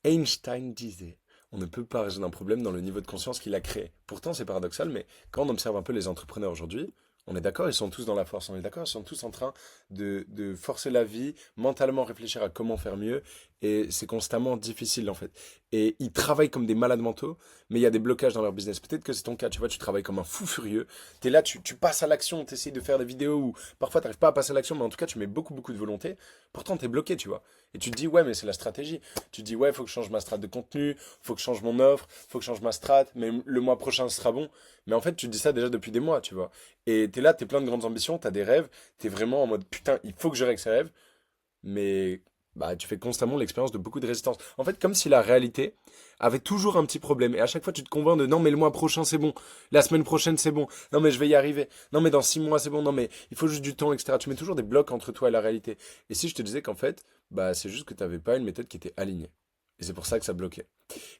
Einstein disait, on ne peut pas résoudre un problème dans le niveau de conscience qu'il a créé. Pourtant, c'est paradoxal, mais quand on observe un peu les entrepreneurs aujourd'hui, on est d'accord, ils sont tous dans la force, on est d'accord, ils sont tous en train de forcer la vie, mentalement réfléchir à comment faire mieux, et c'est constamment difficile en fait. Et ils travaillent comme des malades mentaux, mais il y a des blocages dans leur business. Peut-être que c'est ton cas, tu vois, tu travailles comme un fou furieux, tu es là, tu passes à l'action, tu essaies de faire des vidéos où parfois tu n'arrives pas à passer à l'action, mais en tout cas tu mets beaucoup beaucoup de volonté, pourtant tu es bloqué, tu vois. Et tu te dis, ouais, mais c'est la stratégie. Tu te dis, ouais, il faut que je change ma strat de contenu, faut que je change mon offre, faut que je change ma strat, mais le mois prochain ce sera bon. Mais en fait, tu te dis ça déjà depuis des mois, tu vois. Et t'es là, t'es plein de grandes ambitions, t'as des rêves, t'es vraiment en mode putain, il faut que je règle ces rêves, mais bah, tu fais constamment l'expérience de beaucoup de résistance. En fait, comme si la réalité avait toujours un petit problème. Et à chaque fois, tu te convaincs de non, mais le mois prochain, c'est bon. La semaine prochaine, c'est bon. Non, mais je vais y arriver. Non, mais dans 6 mois, c'est bon. Non, mais il faut juste du temps, etc. Tu mets toujours des blocs entre toi et la réalité. Et si je te disais qu'en fait, bah, c'est juste que tu n'avais pas une méthode qui était alignée. Et c'est pour ça que ça bloquait.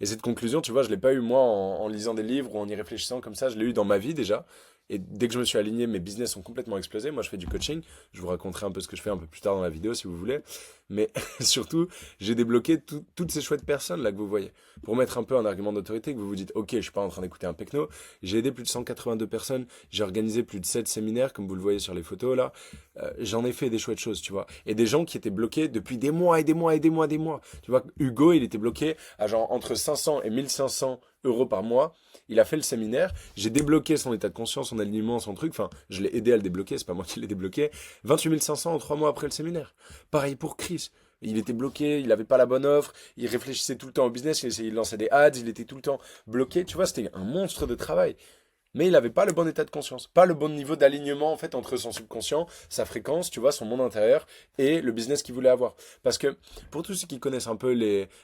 Et cette conclusion, tu vois, je l'ai pas eu moi en lisant des livres ou en y réfléchissant comme ça. Je l'ai eu dans ma vie déjà. Et dès que je me suis aligné, mes business ont complètement explosé. Moi, je fais du coaching. Je vous raconterai un peu ce que je fais un peu plus tard dans la vidéo si vous voulez. Mais surtout, j'ai débloqué toutes ces chouettes personnes là que vous voyez. Pour mettre un peu un argument d'autorité, que vous vous dites, ok, je suis pas en train d'écouter un pecno. J'ai aidé plus de 182 personnes. J'ai organisé plus de 7 séminaires, comme vous le voyez sur les photos là. J'en ai fait des chouettes choses, tu vois. Et des gens qui étaient bloqués depuis des mois et des mois et des mois et des mois. Tu vois, Hugo, il était bloqué à genre entre 500 et 1 500 € par mois. Il a fait le séminaire. J'ai débloqué son état de conscience, son alignement, son truc. Enfin, je l'ai aidé à le débloquer. C'est pas moi qui l'ai débloqué. 28 500 en 3 mois après le séminaire. Pareil pour Chris. Il était bloqué, il n'avait pas la bonne offre, il réfléchissait tout le temps au business, il essayait de lancer des ads, il était tout le temps bloqué. Tu vois, c'était un monstre de travail. Mais il n'avait pas le bon état de conscience, pas le bon niveau d'alignement en fait entre son subconscient, sa fréquence, tu vois, son monde intérieur et le business qu'il voulait avoir. Parce que pour tous ceux qui connaissent un peu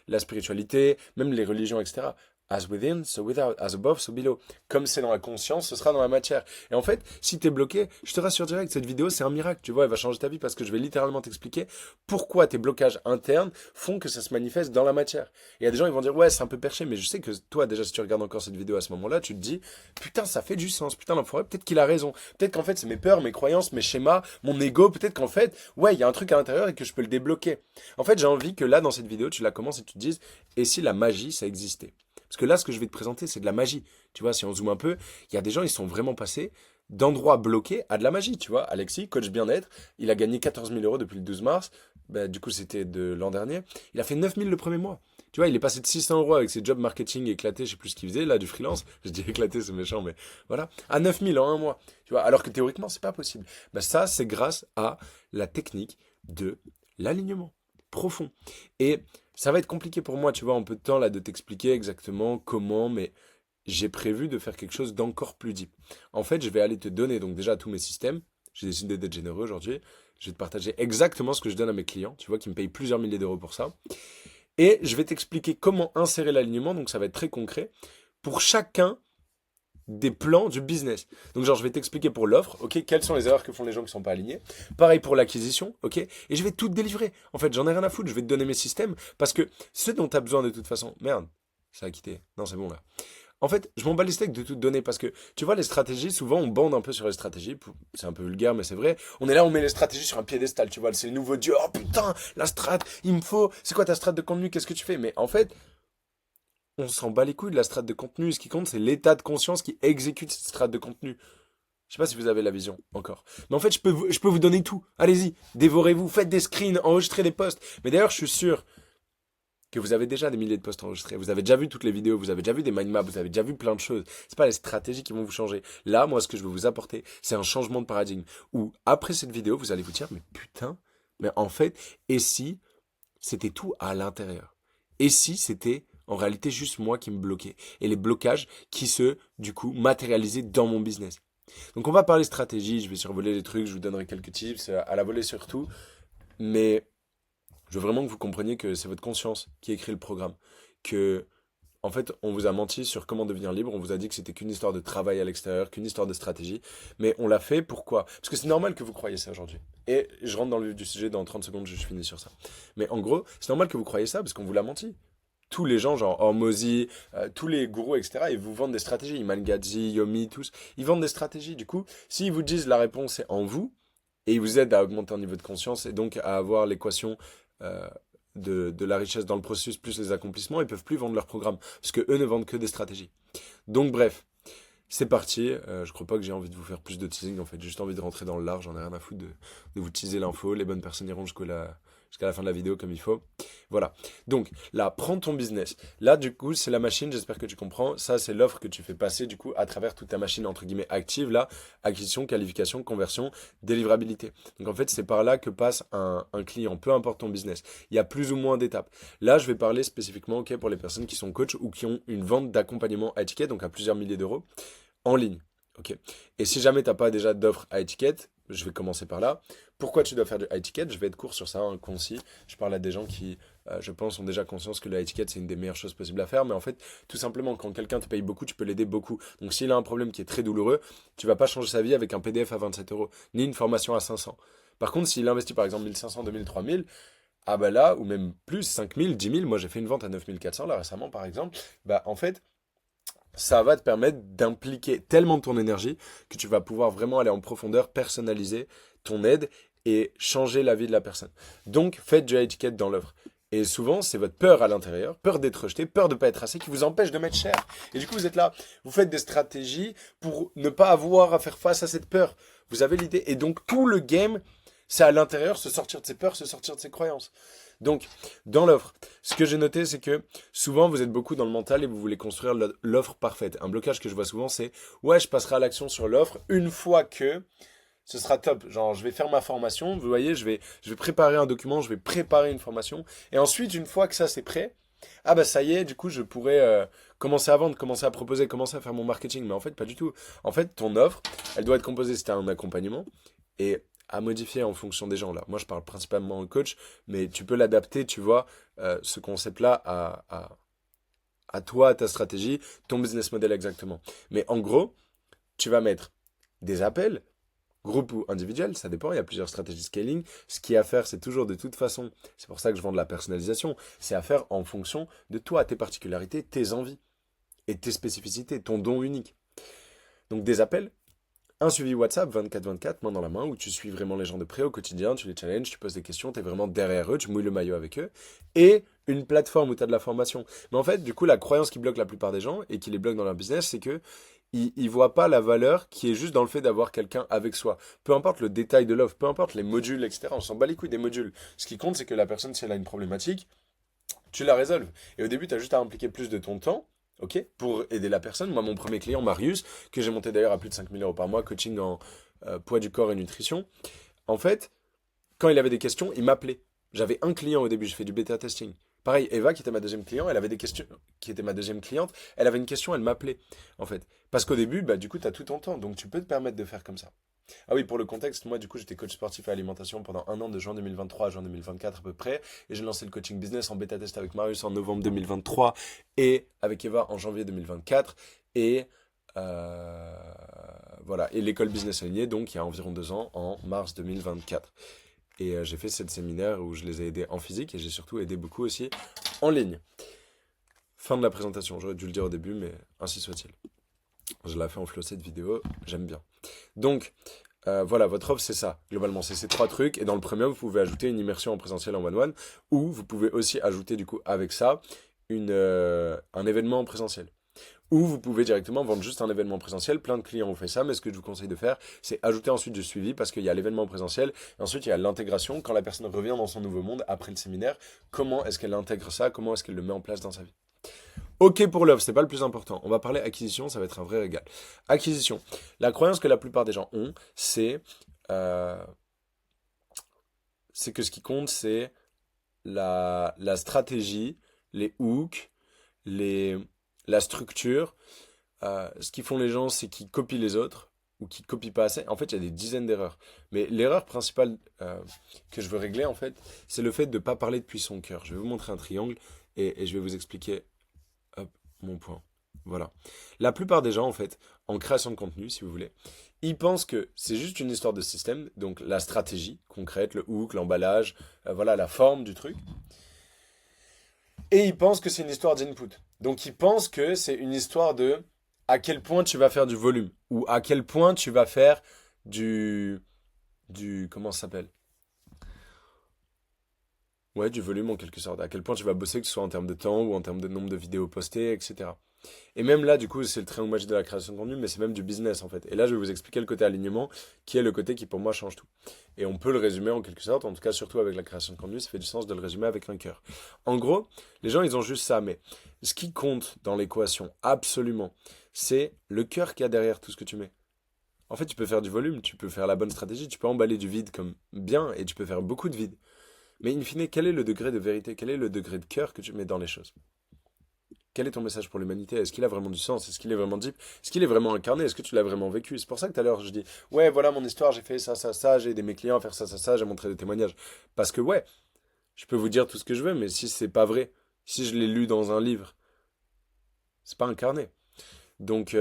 la spiritualité, même les religions, etc., as within, so without, as above, so below. Comme c'est dans la conscience, ce sera dans la matière. Et en fait, si t'es bloqué, je te rassure direct, cette vidéo, c'est un miracle, tu vois, elle va changer ta vie parce que je vais littéralement t'expliquer pourquoi tes blocages internes font que ça se manifeste dans la matière. Et il y a des gens, ils vont dire, ouais, c'est un peu perché, mais je sais que toi, déjà, si tu regardes encore cette vidéo à ce moment-là, tu te dis, putain, ça fait du sens. Putain, l'enfoiré, peut-être qu'il a raison. Peut-être qu'en fait, c'est mes peurs, mes croyances, mes schémas, mon ego. Peut-être qu'en fait, ouais, il y a un truc à l'intérieur et que je peux le débloquer. En fait, j'ai envie que là, dans cette vidéo, tu la commences et tu te dises, et si la magie, ça existait? Parce que là, ce que je vais te présenter, c'est de la magie. Tu vois, si on zoome un peu, il y a des gens, ils sont vraiment passés d'endroits bloqués à de la magie. Tu vois, Alexis, coach bien-être, il a gagné 14 000 € depuis le 12 mars. Bah, du coup, c'était de l'an dernier. Il a fait 9 000 le premier mois. Tu vois, il est passé de 600 € avec ses jobs marketing éclatés, je sais plus ce qu'il faisait, là, du freelance. Je dis éclaté, c'est méchant, mais voilà. À 9 000 en un mois. Tu vois, alors que théoriquement, c'est pas possible. Bah, ça, c'est grâce à la technique de l'alignement profond. Et ça va être compliqué pour moi, tu vois, en peu de temps, là, de t'expliquer exactement comment, mais j'ai prévu de faire quelque chose d'encore plus deep. En fait, je vais aller te donner, donc déjà, tous mes systèmes. J'ai décidé d'être généreux aujourd'hui. Je vais te partager exactement ce que je donne à mes clients, tu vois, qui me payent plusieurs milliers d'euros pour ça. Et je vais t'expliquer comment insérer l'alignement, donc ça va être très concret, pour chacun des plans du business. Donc genre je vais t'expliquer pour l'offre, ok, quelles sont les erreurs que font les gens qui sont pas alignés. Pareil pour l'acquisition, ok, et je vais tout te délivrer. En fait, j'en ai rien à foutre, je vais te donner mes systèmes parce que ce dont tu as besoin de toute façon, merde, ça a quitté. Non, c'est bon là. En fait, je m'en bats les steaks de tout te donner parce que tu vois les stratégies, souvent on bande un peu sur les stratégies, c'est un peu vulgaire mais c'est vrai. On est là, on met les stratégies sur un piédestal, tu vois, c'est le nouveau dieu. Oh putain, la strat, il me faut. C'est quoi ta strat de contenu? Qu'est-ce que tu fais? Mais en fait, on s'en bat les couilles de la strate de contenu. Ce qui compte, c'est l'état de conscience qui exécute cette strate de contenu. Je sais pas si vous avez la vision encore. Mais en fait, je peux vous donner tout. Allez-y, dévorez-vous, faites des screens, enregistrez des posts. Mais d'ailleurs, je suis sûr que vous avez déjà des milliers de posts enregistrés. Vous avez déjà vu toutes les vidéos, vous avez déjà vu des mind maps, vous avez déjà vu plein de choses. C'est pas les stratégies qui vont vous changer. Là, moi, ce que je veux vous apporter, c'est un changement de paradigme. Où, après cette vidéo, vous allez vous dire, mais putain, mais en fait, et si c'était tout à l'intérieur. Et si c'était en réalité juste moi qui me bloquais et les blocages qui se, du coup, matérialisaient dans mon business. Donc on va parler stratégie, je vais survoler les trucs, je vous donnerai quelques tips, à la volée surtout, mais je veux vraiment que vous compreniez que c'est votre conscience qui écrit le programme, que en fait, on vous a menti sur comment devenir libre. On vous a dit que c'était qu'une histoire de travail à l'extérieur, qu'une histoire de stratégie. Mais on l'a fait pourquoi? Parce que c'est normal que vous croyiez ça aujourd'hui. Et je rentre dans le vif du sujet dans 30 secondes, je finis sur ça. Mais en gros, c'est normal que vous croyiez ça parce qu'on vous l'a menti. Tous les gens, genre Hormozy, tous les gourous, etc., ils vous vendent des stratégies. Iman Gadzhi, Yomi, tous, ils vendent des stratégies. Du coup, s'ils vous disent la réponse est en vous, et ils vous aident à augmenter un niveau de conscience et donc à avoir l'équation euh, de la richesse dans le processus plus les accomplissements, ils peuvent plus vendre leur programme parce que eux ne vendent que des stratégies. Donc bref, c'est parti. Je crois pas que j'ai envie de vous faire plus de teasing en fait. J'ai juste envie de rentrer dans le large. J'en ai rien à foutre de vous teaser l'info. Les bonnes personnes iront jusqu'à la fin de la vidéo comme il faut. Voilà. Donc là, prends ton business. Là, du coup, c'est la machine. J'espère que tu comprends. Ça, c'est l'offre que tu fais passer du coup à travers toute ta machine entre guillemets active. Là, acquisition, qualification, conversion, délivrabilité. Donc en fait, c'est par là que passe un client. Peu importe ton business. Il y a plus ou moins d'étapes. Là, je vais parler spécifiquement ok, pour les personnes qui sont coach ou qui ont une vente d'accompagnement à étiquette, donc à plusieurs milliers d'euros en ligne. Ok. Et si jamais tu n'as pas déjà d'offre à étiquette, je vais commencer par là. Pourquoi tu dois faire du high ticket? Je vais être court sur ça, hein, concis. Je parle à des gens qui, je pense, ont déjà conscience que le high ticket, c'est une des meilleures choses possibles à faire. Mais en fait, tout simplement, quand quelqu'un te paye beaucoup, tu peux l'aider beaucoup. Donc, s'il a un problème qui est très douloureux, tu vas pas changer sa vie avec un PDF à 27 euros, ni une formation à 500. Par contre, s'il investit par exemple 1500, 2000, 3000, ah bah là, ou même plus, 5000, 10 000, moi j'ai fait une vente à 9400 là récemment par exemple, bah en fait, ça va te permettre d'impliquer tellement ton énergie que tu vas pouvoir vraiment aller en profondeur, personnaliser ton aide et changer la vie de la personne. Donc, faites du high ticket dans l'offre. Et souvent, c'est votre peur à l'intérieur, peur d'être rejeté, peur de ne pas être assez, qui vous empêche de mettre cher. Et du coup, vous êtes là, vous faites des stratégies pour ne pas avoir à faire face à cette peur. Vous avez l'idée. Et donc, tout le game, c'est à l'intérieur, se sortir de ses peurs, se sortir de ses croyances. Donc, dans l'offre, ce que j'ai noté, c'est que souvent, vous êtes beaucoup dans le mental et vous voulez construire l'offre parfaite. Un blocage que je vois souvent, c'est ouais, je passerai à l'action sur l'offre une fois que ce sera top. Genre, je vais faire ma formation, vous voyez, je vais préparer un document, je vais préparer une formation. Et ensuite, une fois que ça c'est prêt, ah bah ça y est, du coup, je pourrais commencer à vendre, commencer à proposer, commencer à faire mon marketing. Mais en fait, pas du tout. En fait, ton offre, elle doit être composée, c'est un accompagnement. Et à modifier en fonction des gens là. Moi, je parle principalement au coach, mais tu peux l'adapter, tu vois, ce concept-là à toi, à ta stratégie, ton business model exactement. Mais en gros, tu vas mettre des appels, groupe ou individuel, ça dépend, il y a plusieurs stratégies scaling. Ce qui est à faire, c'est toujours de toute façon, c'est pour ça que je vends de la personnalisation, c'est à faire en fonction de toi, tes particularités, tes envies et tes spécificités, ton don unique. Donc des appels, un suivi WhatsApp 24/24, main dans la main, où tu suis vraiment les gens de près au quotidien, tu les challenges, tu poses des questions, tu es vraiment derrière eux, tu mouilles le maillot avec eux. Et une plateforme où tu as de la formation. Mais en fait, du coup, la croyance qui bloque la plupart des gens et qui les bloque dans leur business, c'est que ils voient pas la valeur qui est juste dans le fait d'avoir quelqu'un avec soi. Peu importe le détail de l'offre, peu importe les modules, etc. On s'en bat les couilles des modules. Ce qui compte, c'est que la personne, si elle a une problématique, tu la résolves. Et au début, tu as juste à impliquer plus de ton temps, ok, pour aider la personne. Moi, mon premier client, Marius, que j'ai monté d'ailleurs à plus de 5000 euros par mois, coaching en poids du corps et nutrition. En fait, quand il avait des questions, il m'appelait. J'avais un client au début, je fais du bêta testing. Pareil, Eva, qui était ma deuxième cliente, elle avait des questions, qui était ma deuxième cliente, elle avait une question, elle m'appelait, en fait. Parce qu'au début, bah, du coup, tu as tout ton temps, donc tu peux te permettre de faire comme ça. Ah oui, pour le contexte, moi, du coup, j'étais coach sportif et alimentation pendant un an, de juin 2023 à juin 2024 à peu près, et j'ai lancé le coaching business en bêta test avec Marius en novembre 2023 et avec Eva en janvier 2024, et voilà, et l'école business alignée, donc il y a environ 2 ans, en mars 2024. Et j'ai fait 7 séminaires où je les ai aidés en physique et j'ai surtout aidé beaucoup aussi en ligne. Fin de la présentation, j'aurais dû le dire au début, mais ainsi soit-il. Je l'ai fait en flow cette vidéo, j'aime bien. Donc, voilà, votre offre, c'est ça. Globalement, c'est ces 3 trucs. Et dans le premier, vous pouvez ajouter une immersion en présentiel en one-one, ou vous pouvez aussi ajouter, du coup, avec ça, un événement en présentiel. Ou vous pouvez directement vendre juste un événement présentiel. Plein de clients ont fait ça, mais ce que je vous conseille de faire, c'est ajouter ensuite du suivi parce qu'il y a l'événement présentiel et ensuite il y a l'intégration. Quand la personne revient dans son nouveau monde après le séminaire, comment est-ce qu'elle intègre ça? Comment est-ce qu'elle le met en place dans sa vie? Ok pour l'offre, c'est pas le plus important. On va parler acquisition, ça va être un vrai régal. Acquisition. La croyance que la plupart des gens ont, euh, c'est que ce qui compte, c'est la stratégie, les hooks, les, la structure. Ce qu'ils font les gens, c'est qu'ils copient les autres ou qu'ils copient pas assez. En fait, il y a des dizaines d'erreurs. Mais l'erreur principale que je veux régler, en fait, c'est le fait de ne pas parler depuis son cœur. Je vais vous montrer un triangle et je vais vous expliquer hop, mon point. Voilà. La plupart des gens, en fait, en création de contenu, si vous voulez, ils pensent que c'est juste une histoire de système, donc la stratégie concrète, le hook, l'emballage, voilà, la forme du truc. Et ils pensent que c'est une histoire d'input. Donc ils pensent que c'est une histoire de à quel point tu vas faire du volume ou à quel point tu vas faire du comment ça s'appelle? Ouais, du volume en quelque sorte. À quel point tu vas bosser, que ce soit en termes de temps ou en termes de nombre de vidéos postées, etc. Et même là, du coup, c'est le triangle magique de la création de contenu, mais c'est même du business en fait. Et là, je vais vous expliquer le côté alignement, qui est le côté qui pour moi change tout. Et on peut le résumer en quelque sorte, en tout cas surtout avec la création de contenu, ça fait du sens de le résumer avec un cœur. En gros, les gens, ils ont juste ça, mais ce qui compte dans l'équation, absolument, c'est le cœur qu'il y a derrière tout ce que tu mets. En fait, tu peux faire du volume, tu peux faire la bonne stratégie, tu peux emballer du vide comme bien, et tu peux faire beaucoup de vide. Mais in fine, quel est le degré de vérité, quel est le degré de cœur que tu mets dans les choses? Quel est ton message pour l'humanité? Est-ce qu'il a vraiment du sens? Est-ce qu'il est vraiment deep? Est-ce qu'il est vraiment incarné? Est-ce que tu l'as vraiment vécu? C'est pour ça que tout à l'heure, je dis, ouais, voilà mon histoire, j'ai fait ça, ça, ça, j'ai aidé mes clients à faire ça, ça, ça, j'ai montré des témoignages. Parce que, ouais, je peux vous dire tout ce que je veux, mais si c'est pas vrai, si je l'ai lu dans un livre, c'est pas incarné. Donc,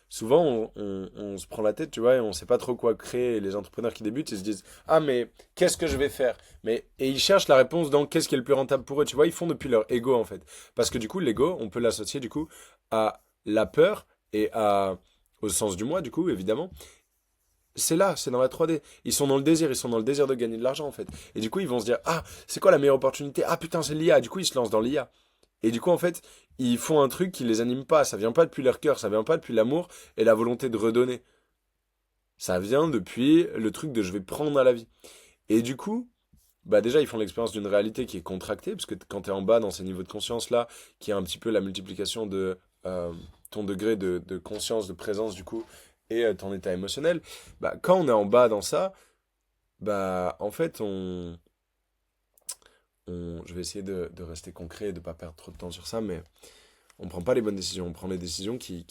souvent, on se prend la tête, tu vois, et on sait pas trop quoi créer. Et les entrepreneurs qui débutent, ils se disent, ah, mais qu'est-ce que je vais faire? Et ils cherchent la réponse dans qu'est-ce qui est le plus rentable pour eux, tu vois, ils font depuis leur ego, en fait. Parce que du coup, l'ego, on peut l'associer, du coup, à la peur et au sens du moi, du coup, évidemment. C'est là, c'est dans la 3D. Ils sont dans le désir de gagner de l'argent, en fait. Et du coup, ils vont se dire, ah, c'est quoi la meilleure opportunité? Ah, putain, c'est l'IA. Du coup, ils se lancent dans l'IA. Et du coup, en fait, ils font un truc qui les anime pas. Ça vient pas depuis leur cœur, ça vient pas depuis l'amour et la volonté de redonner. Ça vient depuis le truc de je vais prendre à la vie. Et du coup, bah déjà, ils font l'expérience d'une réalité qui est contractée, parce que quand tu es en bas dans ces niveaux de conscience-là, qui est un petit peu la multiplication de ton degré de conscience, de présence, du coup, et ton état émotionnel, bah quand on est en bas dans ça, bah en fait, je vais essayer de rester concret et de pas perdre trop de temps sur ça, mais on prend pas les bonnes décisions, on prend les décisions qui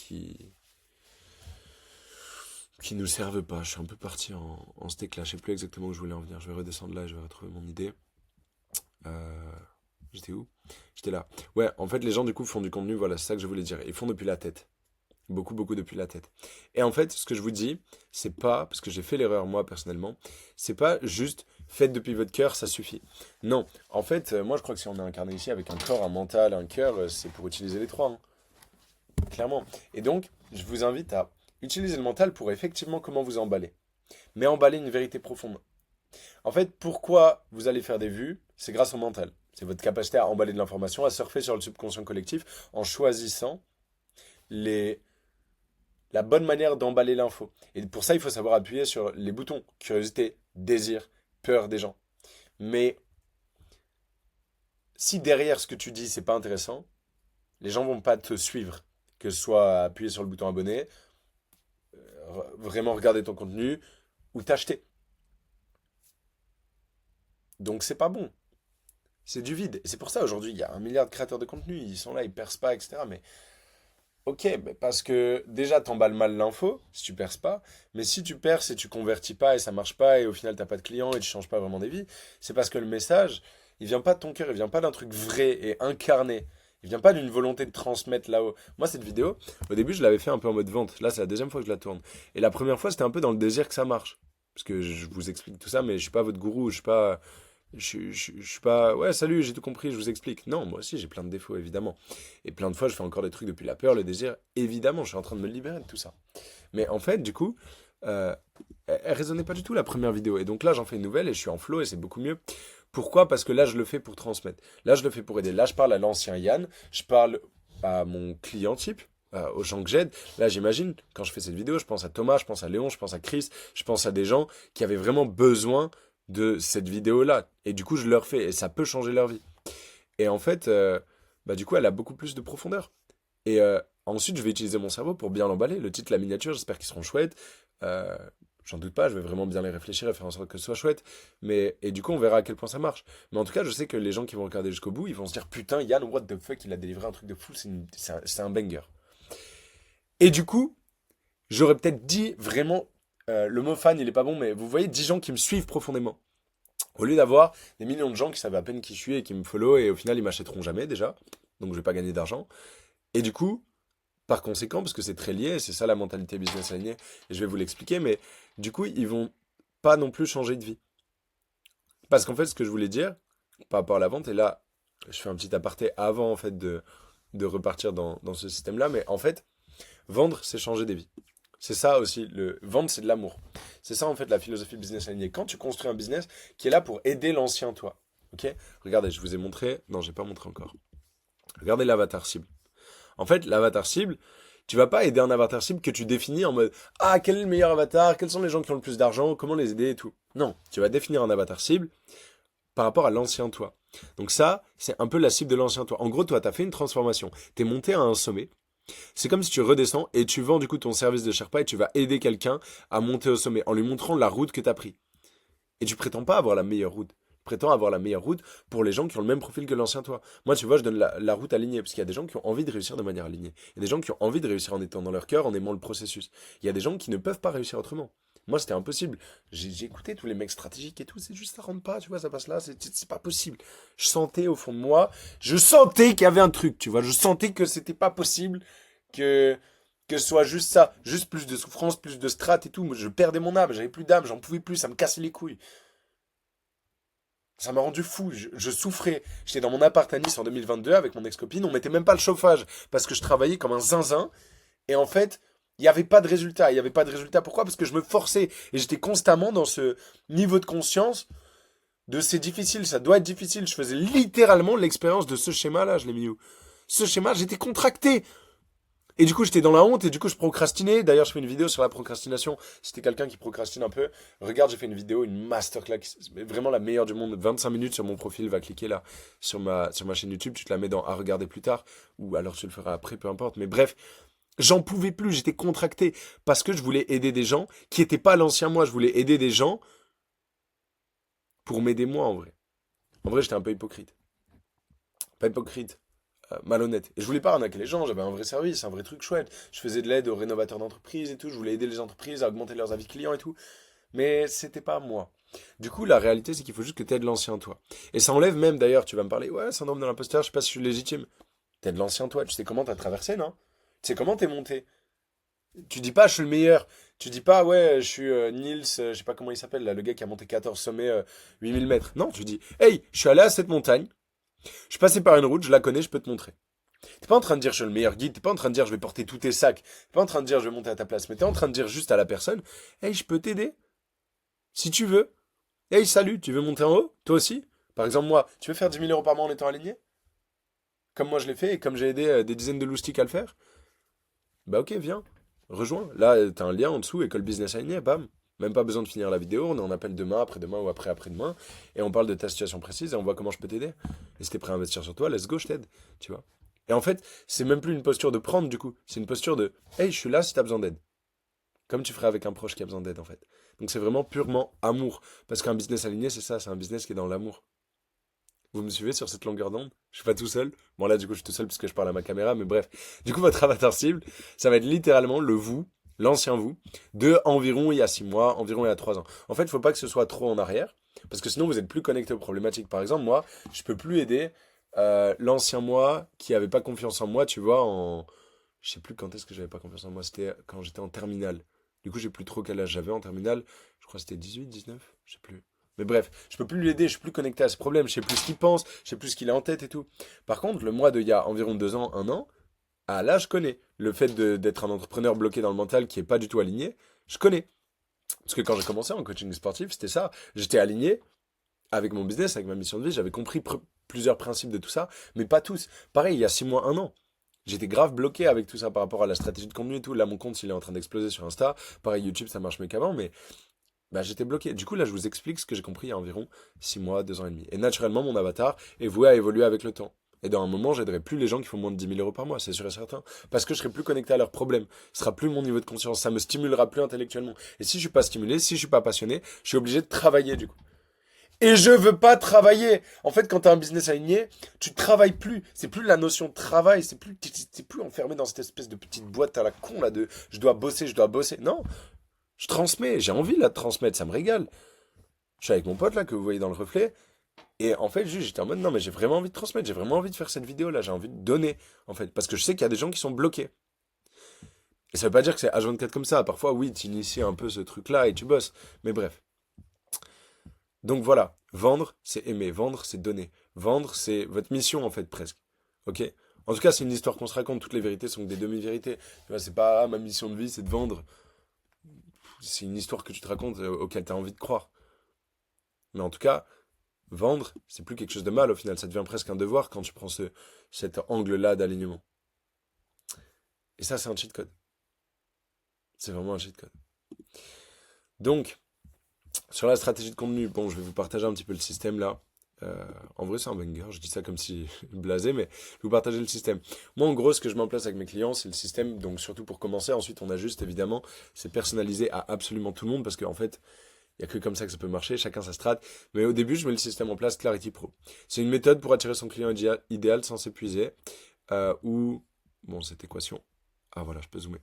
nous servent pas. Je suis un peu parti en steak là, je sais plus exactement où je voulais en venir. Je vais redescendre là et je vais retrouver mon idée. Euh, J'étais où? J'étais là. Ouais, en fait, les gens du coup font du contenu, voilà, c'est ça que je voulais dire. Ils font depuis la tête. Beaucoup, beaucoup depuis la tête. Et en fait, ce que je vous dis, c'est pas, parce que j'ai fait l'erreur moi personnellement, c'est pas juste faites depuis votre cœur, ça suffit. Non, en fait, moi je crois que si on est incarné ici avec un corps, un mental, un cœur, c'est pour utiliser les trois, hein, clairement. Et donc, je vous invite à utiliser le mental pour effectivement comment vous emballer. Mais emballer une vérité profonde. En fait, pourquoi vous allez faire des vues? C'est grâce au mental. C'est votre capacité à emballer de l'information, à surfer sur le subconscient collectif en choisissant les, la bonne manière d'emballer l'info. Et pour ça, il faut savoir appuyer sur les boutons curiosité, désir, peur des gens. Mais si derrière ce que tu dis, c'est pas intéressant, les gens vont pas te suivre. Que ce soit appuyer sur le bouton abonner, vraiment regarder ton contenu ou t'acheter. Donc c'est pas bon. C'est du vide. Et c'est pour ça aujourd'hui, il y a 1 milliard de créateurs de contenu. Ils sont là, ils percent pas, etc. Mais ok, mais parce que déjà t'emballes mal l'info si tu perces pas. Mais si tu perces et tu convertis pas et ça marche pas et au final t'as pas de clients et tu changes pas vraiment des vies, c'est parce que le message, il vient pas de ton cœur, il vient pas d'un truc vrai et incarné. Il vient pas d'une volonté de transmettre là-haut. Moi, cette vidéo, au début, je l'avais fait un peu en mode vente. Là, c'est la deuxième fois que je la tourne. Et la première fois, c'était un peu dans le désir que ça marche. Parce que je vous explique tout ça, mais je suis pas votre gourou, je suis pas. Je suis pas. Ouais, salut, j'ai tout compris, je vous explique. Non, moi aussi, j'ai plein de défauts, évidemment. Et plein de fois, je fais encore des trucs depuis la peur, le désir. Évidemment, je suis en train de me libérer de tout ça. Mais en fait, du coup, euh, elle résonnait pas du tout la première vidéo. Et donc là, j'en fais une nouvelle et je suis en flow et c'est beaucoup mieux. Pourquoi? Parce que là, je le fais pour transmettre. Là, je le fais pour aider. Là, je parle à l'ancien Yann, je parle à mon client type, aux gens que j'aide. Là, j'imagine, quand je fais cette vidéo, je pense à Thomas, je pense à Léon, je pense à Chris, je pense à des gens qui avaient vraiment besoin de cette vidéo-là. Et du coup, je leur fais et ça peut changer leur vie. Et en fait, bah, du coup, elle a beaucoup plus de profondeur. Et ensuite, je vais utiliser mon cerveau pour bien l'emballer. Le titre, la miniature, j'espère qu'ils seront chouettes. Euh, J'en doute pas, je vais vraiment bien les réfléchir et faire en sorte que ce soit chouette. Et du coup, on verra à quel point ça marche. Mais en tout cas, je sais que les gens qui vont regarder jusqu'au bout, ils vont se dire putain, Yann, what the fuck, il a délivré un truc de fou, c'est un banger. Et du coup, j'aurais peut-être dit vraiment, le mot fan, il est pas bon, mais vous voyez 10 gens qui me suivent profondément. Au lieu d'avoir des millions de gens qui savent à peine qui je suis et qui me follow et au final ils m'achèteront jamais déjà, donc je vais pas gagner d'argent. Et du coup, par conséquent, parce que c'est très lié, c'est ça la mentalité business alignée, et je vais vous l'expliquer, mais du coup ils vont pas non plus changer de vie. Parce qu'en fait ce que je voulais dire par rapport à la vente, et là je fais un petit aparté avant en fait de repartir dans ce système-là, mais en fait vendre c'est changer des vies. C'est ça aussi, le vendre c'est de l'amour. C'est ça en fait la philosophie business alignée. Quand tu construis un business qui est là pour aider l'ancien toi, Ok? Regardez, je vous ai montré. Non, j'ai pas montré encore. Regardez l'avatar cible. En fait, l'avatar cible, tu vas pas aider un avatar cible que tu définis en mode ah, quel est le meilleur avatar, quels sont les gens qui ont le plus d'argent, comment les aider et tout. Non, tu vas définir un avatar cible par rapport à l'ancien toi. Donc ça, c'est un peu la cible de l'ancien toi. En gros, toi, tu as fait une transformation. Tu es monté à un sommet. C'est comme si tu redescends et tu vends du coup ton service de Sherpa et tu vas aider quelqu'un à monter au sommet en lui montrant la route que tu as pris. Et tu prétends pas avoir la meilleure route. Tu prétends avoir la meilleure route pour les gens qui ont le même profil que l'ancien toi. Moi, tu vois, je donne la route alignée parce qu'il y a des gens qui ont envie de réussir de manière alignée. Il y a des gens qui ont envie de réussir en étant dans leur cœur, en aimant le processus. Il y a des gens qui ne peuvent pas réussir autrement. Moi, c'était impossible. J'ai écouté tous les mecs stratégiques et tout, c'est juste ça rentre pas, tu vois, ça passe là, c'est pas possible. Je sentais au fond de moi, je sentais qu'il y avait un truc, tu vois, je sentais que c'était pas possible, que que ce soit juste ça, juste plus de souffrance, plus de strat et tout. Moi, je perdais mon âme, j'avais plus d'âme, j'en pouvais plus, ça me cassait les couilles. Ça m'a rendu fou, je souffrais. J'étais dans mon appart à Nice en 2022 avec mon ex-copine, on mettait même pas le chauffage parce que je travaillais comme un zinzin. Et en fait, il n'y avait pas de résultat. Il n'y avait pas de résultat. Pourquoi? Parce que je me forçais et j'étais constamment dans ce niveau de conscience de c'est difficile, ça doit être difficile. Je faisais littéralement l'expérience de ce schéma-là, je l'ai mis où? Ce schéma, j'étais contracté. Et du coup, j'étais dans la honte et du coup, je procrastinais. D'ailleurs, je fais une vidéo sur la procrastination. Si t'es quelqu'un qui procrastine un peu, regarde, j'ai fait une vidéo, une masterclass, vraiment la meilleure du monde. 25 minutes sur mon profil, va cliquer là, sur ma chaîne YouTube. Tu te la mets dans à regarder plus tard. Ou alors tu le feras après, peu importe. Mais bref, j'en pouvais plus, j'étais contracté. Parce que je voulais aider des gens qui n'étaient pas l'ancien moi. Je voulais aider des gens pour m'aider moi en vrai. En vrai, j'étais un peu hypocrite. Pas hypocrite, malhonnête. Et je voulais pas arnaquer les gens, j'avais un vrai service, un vrai truc chouette. Je faisais de l'aide aux rénovateurs d'entreprises et tout, je voulais aider les entreprises à augmenter leurs avis clients et tout. Mais c'était pas moi. Du coup, la réalité, c'est qu'il faut juste que tu aides l'ancien toi. Et ça enlève même, d'ailleurs, tu vas me parler, ouais, syndrome de l'imposteur, je sais pas si je suis légitime. T'aides l'ancien toi, tu sais comment t'as traversé, non? Tu sais comment t'es monté. Tu dis pas, je suis le meilleur. Tu dis pas, ouais, je suis Niels, je sais pas comment il s'appelle, là, le gars qui a monté 14 sommets, 8000 mètres. Non, tu dis, hey, je suis allé à cette montagne, je suis passé par une route, je la connais, je peux te montrer. T'es pas en train de dire je suis le meilleur guide, t'es pas en train de dire je vais porter tous tes sacs, t'es pas en train de dire je vais monter à ta place, mais t'es en train de dire juste à la personne, hey, je peux t'aider, si tu veux. Hey, salut, tu veux monter en haut? Toi aussi? Par exemple, moi, tu veux faire 10 000 € par mois en étant aligné? Comme moi je l'ai fait et comme j'ai aidé des dizaines de loustiques à le faire? Bah ok, viens, rejoins. Là, t'as un lien en dessous, école business alignée, bam. Même pas besoin de finir la vidéo, on en appelle demain, après-demain ou après-après-demain, et on parle de ta situation précise et on voit comment je peux t'aider. Et si t'es prêt à investir sur toi, let's go, je t'aide, tu vois. Et en fait, c'est même plus une posture de prendre du coup, c'est une posture de hey, je suis là si t'as besoin d'aide. Comme tu ferais avec un proche qui a besoin d'aide en fait. Donc c'est vraiment purement amour. Parce qu'un business aligné, c'est ça, c'est un business qui est dans l'amour. Vous me suivez sur cette longueur d'onde? Je suis pas tout seul. Bon là du coup je suis tout seul parce que je parle à ma caméra, mais bref. Du coup votre avatar cible, ça va être littéralement le vous, l'ancien vous, de environ il y a 6 mois, environ il y a 3 ans. En fait, il faut pas que ce soit trop en arrière, parce que sinon vous êtes plus connecté aux problématiques. Par exemple, moi, je peux plus aider l'ancien moi qui avait pas confiance en moi, tu vois, en... Je sais plus quand est-ce que j'avais pas confiance en moi, c'était quand j'étais en terminale. Du coup, j'ai plus trop quel âge j'avais en terminale. Je crois que c'était 18, 19, je sais plus. Mais bref, je peux plus l'aider, je suis plus connecté à ce problème, je sais plus ce qu'il pense, je sais plus ce qu'il a en tête et tout. Par contre, le moi de il y a environ 2 ans, 1 an, ah là, je connais. Le fait d'être un entrepreneur bloqué dans le mental qui est pas du tout aligné, je connais. Parce que quand j'ai commencé en coaching sportif, c'était ça. J'étais aligné avec mon business, avec ma mission de vie, j'avais compris plusieurs principes de tout ça, mais pas tous. Pareil, il y a 6 mois, 1 an. J'étais grave bloqué avec tout ça par rapport à la stratégie de contenu et tout. Là, mon compte, il est en train d'exploser sur Insta. Pareil, YouTube, ça marche mieux qu'avant, mais bah, j'étais bloqué. Du coup, là, je vous explique ce que j'ai compris il y a environ 6 mois, 2 ans et demi. Et naturellement, mon avatar est voué à évoluer avec le temps. Et dans un moment, j'aiderai plus les gens qui font moins de 10 000 € par mois, c'est sûr et certain. Parce que je serai plus connecté à leurs problèmes. Ce sera plus mon niveau de conscience. Ça me stimulera plus intellectuellement. Et si je suis pas stimulé, si je suis pas passionné, je suis obligé de travailler, du coup. Et je veux pas travailler. En fait, quand tu as un business aligné, tu travailles plus. C'est plus la notion de travail. T'es plus enfermé dans cette espèce de petite boîte à la con, là, de je dois bosser, je dois bosser. Non. Je transmets. J'ai envie, là, de transmettre. Ça me régale. Je suis avec mon pote là que vous voyez dans le reflet. Et en fait, juste, j'étais en mode non, mais j'ai vraiment envie de transmettre, j'ai vraiment envie de faire cette vidéo là, j'ai envie de donner en fait. Parce que je sais qu'il y a des gens qui sont bloqués. Et ça veut pas dire que c'est H24 comme ça. Parfois, oui, tu inities un peu ce truc là et tu bosses. Mais bref. Donc voilà, vendre, c'est aimer, vendre, c'est donner. Vendre, c'est votre mission en fait presque. Ok? En tout cas, c'est une histoire qu'on se raconte. Toutes les vérités sont que des demi-vérités. Tu vois, c'est pas ah, ma mission de vie, c'est de vendre. C'est une histoire que tu te racontes auquel tu as envie de croire. Mais en tout cas, vendre, c'est plus quelque chose de mal au final. Ça devient presque un devoir quand tu prends cet angle-là d'alignement. Et ça, c'est un cheat code. C'est vraiment un cheat code. Donc, sur la stratégie de contenu, bon, je vais vous partager un petit peu le système là. En vrai, c'est un banger. Je dis ça comme si blasé, mais je vais vous partager le système. Moi, en gros, ce que je mets en place avec mes clients, c'est le système. Donc, surtout pour commencer. Ensuite, on ajuste évidemment. C'est personnalisé à absolument tout le monde parce qu'en fait, il n'y a que comme ça que ça peut marcher. Chacun sa strat. Mais au début, je mets le système en place Clarity Pro. C'est une méthode pour attirer son client idéal sans s'épuiser. Ou, bon, cette équation. Ah voilà, je peux zoomer.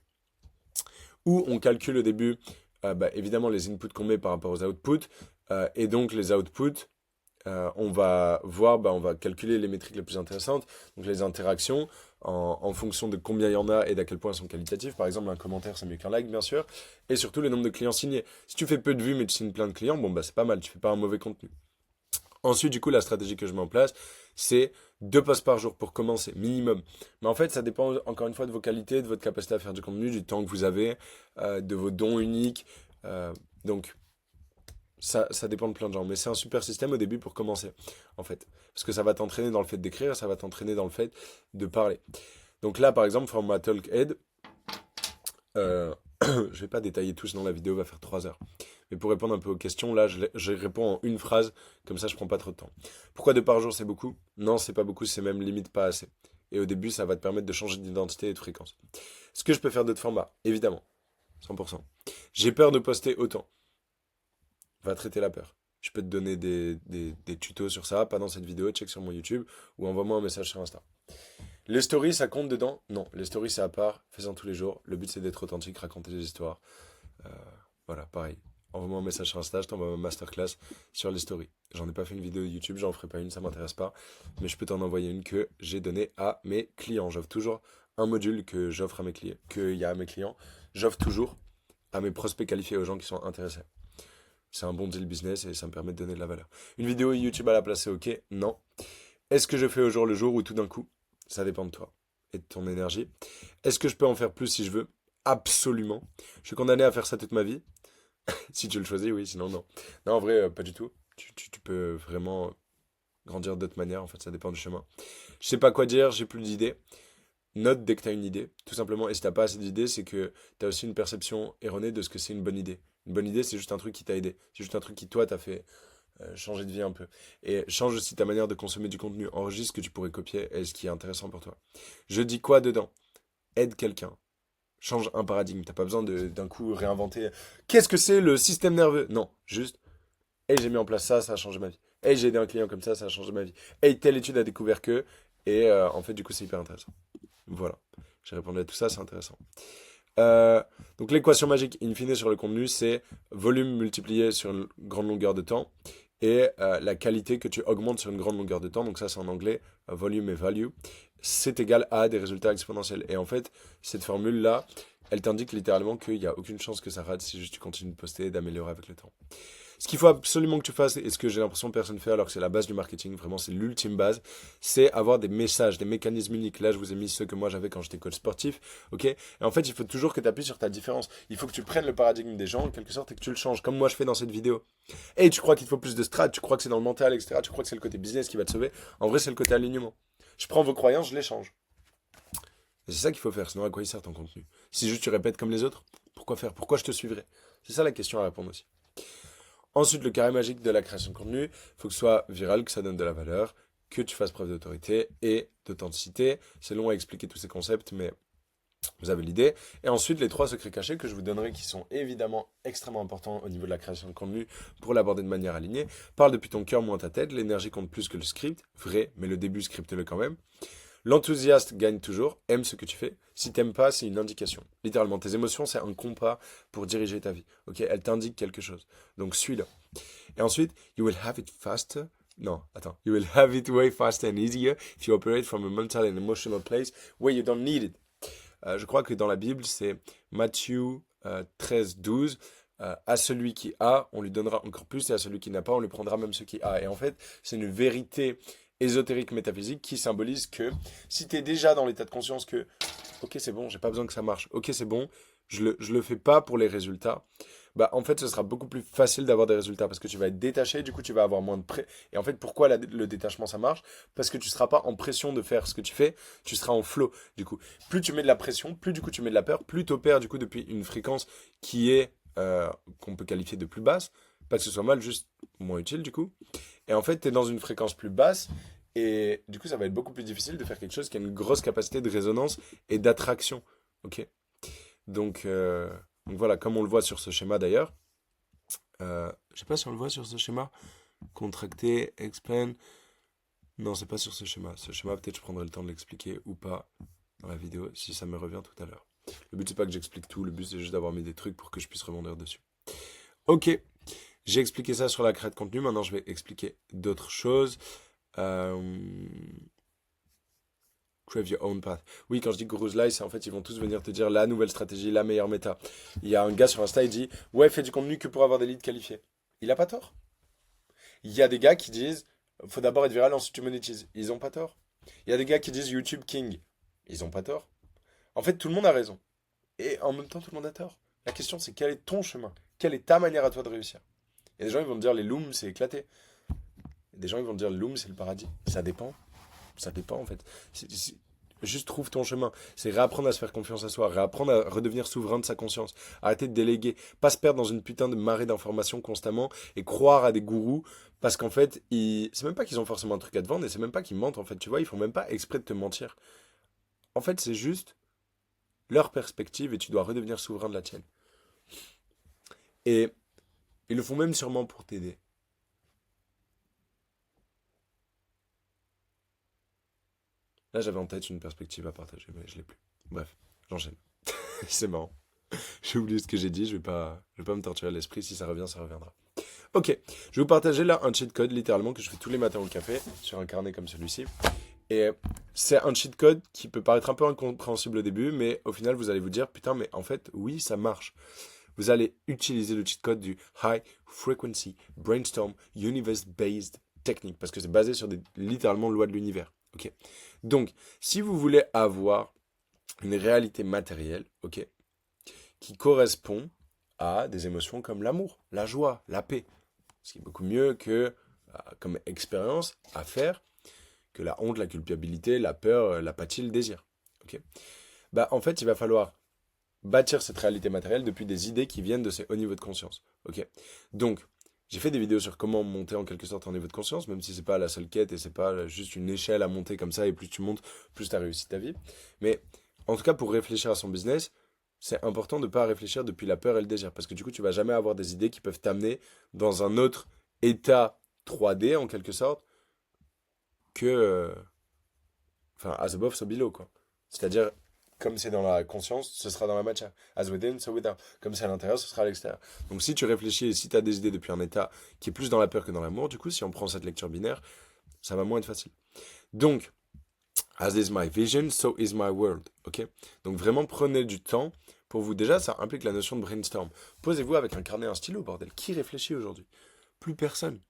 Où on calcule au début, évidemment, les inputs qu'on met par rapport aux outputs. Et donc, les outputs on va voir, on va calculer les métriques les plus intéressantes, donc les interactions, en fonction de combien il y en a et d'à quel point elles sont qualitatives. Par exemple, un commentaire, c'est mieux qu'un like, bien sûr. Et surtout, le nombre de clients signés. Si tu fais peu de vues, mais tu signes plein de clients, bon, c'est pas mal, tu fais pas un mauvais contenu. Ensuite, du coup, la stratégie que je mets en place, c'est 2 posts par jour pour commencer, minimum. Mais en fait, ça dépend encore une fois de vos qualités, de votre capacité à faire du contenu, du temps que vous avez, de vos dons uniques. Donc, ça dépend de plein de gens, mais c'est un super système au début pour commencer, en fait. Parce que ça va t'entraîner dans le fait d'écrire, ça va t'entraîner dans le fait de parler. Donc là, par exemple, format TalkHead, je vais pas détailler tout, sinon la vidéo va faire 3 heures. Mais pour répondre un peu aux questions, là, je réponds en une phrase, comme ça je prends pas trop de temps. Pourquoi 2 par jour c'est beaucoup? Non, c'est pas beaucoup, c'est même limite pas assez. Et au début, ça va te permettre de changer d'identité et de fréquence. Est-ce que je peux faire d'autres formats? Évidemment, 100%. J'ai peur de poster autant. Va traiter la peur. Je peux te donner des tutos sur ça, pas dans cette vidéo, check sur mon YouTube ou envoie-moi un message sur Insta. Les stories, ça compte dedans? Non, les stories, c'est à part, fais-en tous les jours. Le but, c'est d'être authentique, raconter des histoires. Euh, voilà, pareil. Envoie-moi un message sur Insta, je t'envoie ma masterclass sur les stories. J'en ai pas fait une vidéo YouTube, j'en ferai pas une, ça m'intéresse pas. Mais je peux t'en envoyer une que j'ai donnée à mes clients. J'offre toujours un module que j'offre à mes clients, qu'il y a à mes clients. J'offre toujours à mes prospects qualifiés, aux gens qui sont intéressés. C'est un bon deal business et ça me permet de donner de la valeur. Une vidéo YouTube à la place, c'est ok? Non. Est-ce que je fais au jour le jour ou tout d'un coup? Ça dépend de toi et de ton énergie. Est-ce que je peux en faire plus si je veux? Absolument. Je suis condamné à faire ça toute ma vie. Si tu le choisis, oui, sinon non. Non, en vrai, pas du tout. Tu peux vraiment grandir d'autres manières, en fait, ça dépend du chemin. Je sais pas quoi dire, j'ai plus d'idées. Note dès que tu as une idée, tout simplement. Et si t'as pas assez d'idées, c'est que tu as aussi une perception erronée de ce que c'est une bonne idée. Une bonne idée, c'est juste un truc qui t'a aidé. C'est juste un truc qui, toi, t'a fait changer de vie un peu. Et change aussi ta manière de consommer du contenu. Enregistre ce que tu pourrais copier et ce qui est intéressant pour toi. Je dis quoi dedans? Aide quelqu'un. Change un paradigme. T'as pas besoin d'un coup réinventer. Qu'est-ce que c'est le système nerveux? Non, juste. Et j'ai mis en place ça, ça a changé ma vie. Et j'ai aidé un client comme ça a changé ma vie. Et telle étude a découvert que. Et en fait, du coup, c'est hyper intéressant. Voilà. J'ai répondu à tout ça, c'est intéressant. Euh, donc l'équation magique in fine sur le contenu, c'est volume multiplié sur une grande longueur de temps et la qualité que tu augmentes sur une grande longueur de temps. Donc ça c'est en anglais, volume et value, c'est égal à des résultats exponentiels. Et en fait, cette formule-là, elle t'indique littéralement qu'il n'y a aucune chance que ça rate si juste tu continues de poster et d'améliorer avec le temps. Ce qu'il faut absolument que tu fasses, et ce que j'ai l'impression que personne ne fait alors que c'est la base du marketing, vraiment c'est l'ultime base, c'est avoir des messages, des mécanismes uniques. Là, je vous ai mis ceux que moi j'avais quand j'étais coach sportif, ok? Et en fait, il faut toujours que tu appuies sur ta différence. Il faut que tu prennes le paradigme des gens, en quelque sorte, et que tu le changes, comme moi je fais dans cette vidéo. Et tu crois qu'il faut plus de strat, tu crois que c'est dans le mental, etc. Tu crois que c'est le côté business qui va te sauver. En vrai, c'est le côté alignement. Je prends vos croyances, je les change. Et c'est ça qu'il faut faire, sinon à quoi il sert ton contenu? Si juste tu répètes comme les autres, pourquoi faire? Pourquoi je te suivrai? C'est ça la question à répondre aussi. Ensuite, le carré magique de la création de contenu, il faut que ce soit viral, que ça donne de la valeur, que tu fasses preuve d'autorité et d'authenticité. C'est long à expliquer tous ces concepts, mais vous avez l'idée. Et ensuite, les 3 secrets cachés que je vous donnerai, qui sont évidemment extrêmement importants au niveau de la création de contenu pour l'aborder de manière alignée. Parle depuis ton cœur, moins ta tête. L'énergie compte plus que le script. Vrai, mais le début, scripte-le quand même. L'enthousiaste gagne toujours, aime ce que tu fais. Si t'aimes pas, c'est une indication. Littéralement, tes émotions, c'est un compas pour diriger ta vie. Ok, elles t'indiquent quelque chose. Donc suis-le. Et ensuite, you will have it faster. Non, attends. You will have it way faster and easier if you operate from a mental and emotional place where you don't need it. Je crois que dans la Bible, c'est Matthieu 13, 12. À celui qui a, on lui donnera encore plus, et à celui qui n'a pas, on lui prendra même ce qui a. Et en fait, c'est une vérité ésotérique métaphysique qui symbolise que si tu es déjà dans l'état de conscience que ok c'est bon, j'ai pas besoin que ça marche, ok c'est bon, je le fais pas pour les résultats, bah en fait ce sera beaucoup plus facile d'avoir des résultats parce que tu vas être détaché, du coup tu vas avoir moins de pré. Et en fait pourquoi le détachement ça marche? Parce que tu seras pas en pression de faire ce que tu fais, tu seras en flow du coup. Plus tu mets de la pression, plus du coup tu mets de la peur, plus tu opères du coup depuis une fréquence qui est qu'on peut qualifier de plus basse, pas que ce soit mal, juste moins utile du coup. Et en fait tu es dans une fréquence plus basse et du coup ça va être beaucoup plus difficile de faire quelque chose qui a une grosse capacité de résonance et d'attraction. Ok? Donc, euh, donc voilà, comme on le voit sur ce schéma d'ailleurs. Je sais pas si on le voit sur ce schéma. Contracter, expand. Non, c'est pas sur ce schéma. Ce schéma, peut-être je prendrai le temps de l'expliquer ou pas dans la vidéo si ça me revient tout à l'heure. Le but, c'est pas que j'explique tout. Le but, c'est juste d'avoir mis des trucs pour que je puisse rebondir dessus. Ok, j'ai expliqué ça sur la création de contenu. Maintenant, je vais expliquer d'autres choses. Euh, Crave your own path. Oui, quand je dis Guru's Life, c'est en fait, ils vont tous venir te dire la nouvelle stratégie, la meilleure méta. Il y a un gars sur Insta, il dit ouais, fais du contenu que pour avoir des leads qualifiés. Il a pas tort. Il y a des gars qui disent faut d'abord être viral, ensuite tu monétises. Ils ont pas tort. Il y a des gars qui disent YouTube King. Ils ont pas tort. En fait, tout le monde a raison. Et en même temps, tout le monde a tort. La question, c'est quel est ton chemin? Quelle est ta manière à toi de réussir? Il y a des gens, ils vont te dire les looms, c'est éclaté. Il y a des gens, ils vont te dire le loom, c'est le paradis. Ça dépend. Ça dépend, en fait. Juste trouve ton chemin. C'est réapprendre à se faire confiance à soi, réapprendre à redevenir souverain de sa conscience, arrêter de déléguer, pas se perdre dans une putain de marée d'informations constamment et croire à des gourous parce qu'en fait, c'est même pas qu'ils ont forcément un truc à te vendre et c'est même pas qu'ils mentent en fait, tu vois, ils font même pas exprès de te mentir. En fait, c'est juste leur perspective et tu dois redevenir souverain de la tienne. Et ils le font même sûrement pour t'aider. Là, j'avais en tête une perspective à partager, mais je l'ai plus. Bref, j'enchaîne. C'est marrant. J'ai oublié ce que j'ai dit, je vais pas me torturer l'esprit, si ça revient, ça reviendra. Ok, je vais vous partager là un cheat code littéralement que je fais tous les matins au café sur un carnet comme celui-ci. Et c'est un cheat code qui peut paraître un peu incompréhensible au début, mais au final vous allez vous dire putain mais en fait oui ça marche. Vous allez utiliser le cheat code du High Frequency Brainstorm Universe Based Technique parce que c'est basé sur des littéralement lois de l'univers. Ok, donc si vous voulez avoir une réalité matérielle, ok, qui correspond à des émotions comme l'amour, la joie, la paix. Ce qui est beaucoup mieux que, comme expérience à faire, que la honte, la culpabilité, la peur, l'apathie, le désir. Ok. Bah, en fait, il va falloir bâtir cette réalité matérielle depuis des idées qui viennent de ces hauts niveaux de conscience. Ok. Donc, j'ai fait des vidéos sur comment monter en quelque sorte en niveau de conscience, même si c'est pas la seule quête et c'est pas juste une échelle à monter comme ça et plus tu montes, plus tu as réussi ta vie. Mais en tout cas, pour réfléchir à son business, c'est important de ne pas réfléchir depuis la peur et le désir. Parce que du coup, tu vas jamais avoir des idées qui peuvent t'amener dans un autre état 3D, en quelque sorte, que. Enfin, as above, so below, quoi. C'est-à-dire, comme c'est dans la conscience, ce sera dans la matière. As within, so without. Comme c'est à l'intérieur, ce sera à l'extérieur. Donc si tu réfléchis et si tu as des idées depuis un état qui est plus dans la peur que dans l'amour, du coup, si on prend cette lecture binaire, ça va moins être facile. Donc, as is my vision, so is my world. Ok. Donc vraiment, prenez du temps pour vous. Déjà, ça implique la notion de brainstorm. Posez-vous avec un carnet et un stylo, bordel. Qui réfléchit aujourd'hui? Plus personne.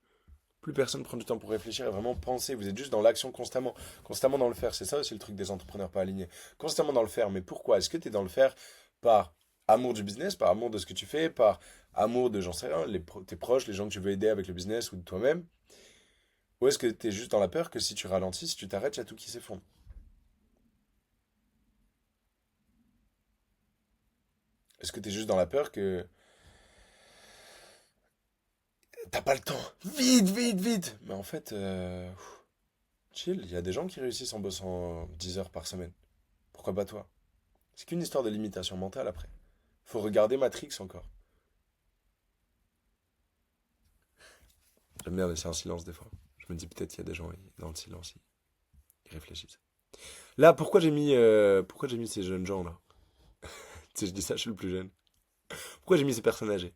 Plus personne prend du temps pour réfléchir et vraiment penser. Vous êtes juste dans l'action constamment. Constamment dans le faire. C'est ça aussi le truc des entrepreneurs pas alignés. Constamment dans le faire. Mais pourquoi? Est-ce que tu es dans le faire par amour du business, par amour de ce que tu fais, par amour de, j'en sais rien, tes proches, les gens que tu veux aider avec le business ou de toi-même? Ou est-ce que tu es juste dans la peur que si tu ralentis, si tu t'arrêtes, il y a tout qui s'effondre? Est-ce que tu es juste dans la peur que t'as pas le temps? Vite, vite, vite! Mais en fait, chill, il y a des gens qui réussissent en bossant 10 heures par semaine. Pourquoi pas toi? C'est qu'une histoire de limitation mentale après. Faut regarder Matrix encore. J'aime bien laisser un silence des fois. Je me dis peut-être qu'il y a des gens dans le silence, ils réfléchissent. Là, pourquoi j'ai mis ces jeunes gens là? Tu sais, je dis ça, je suis le plus jeune. Pourquoi j'ai mis ces personnes âgées?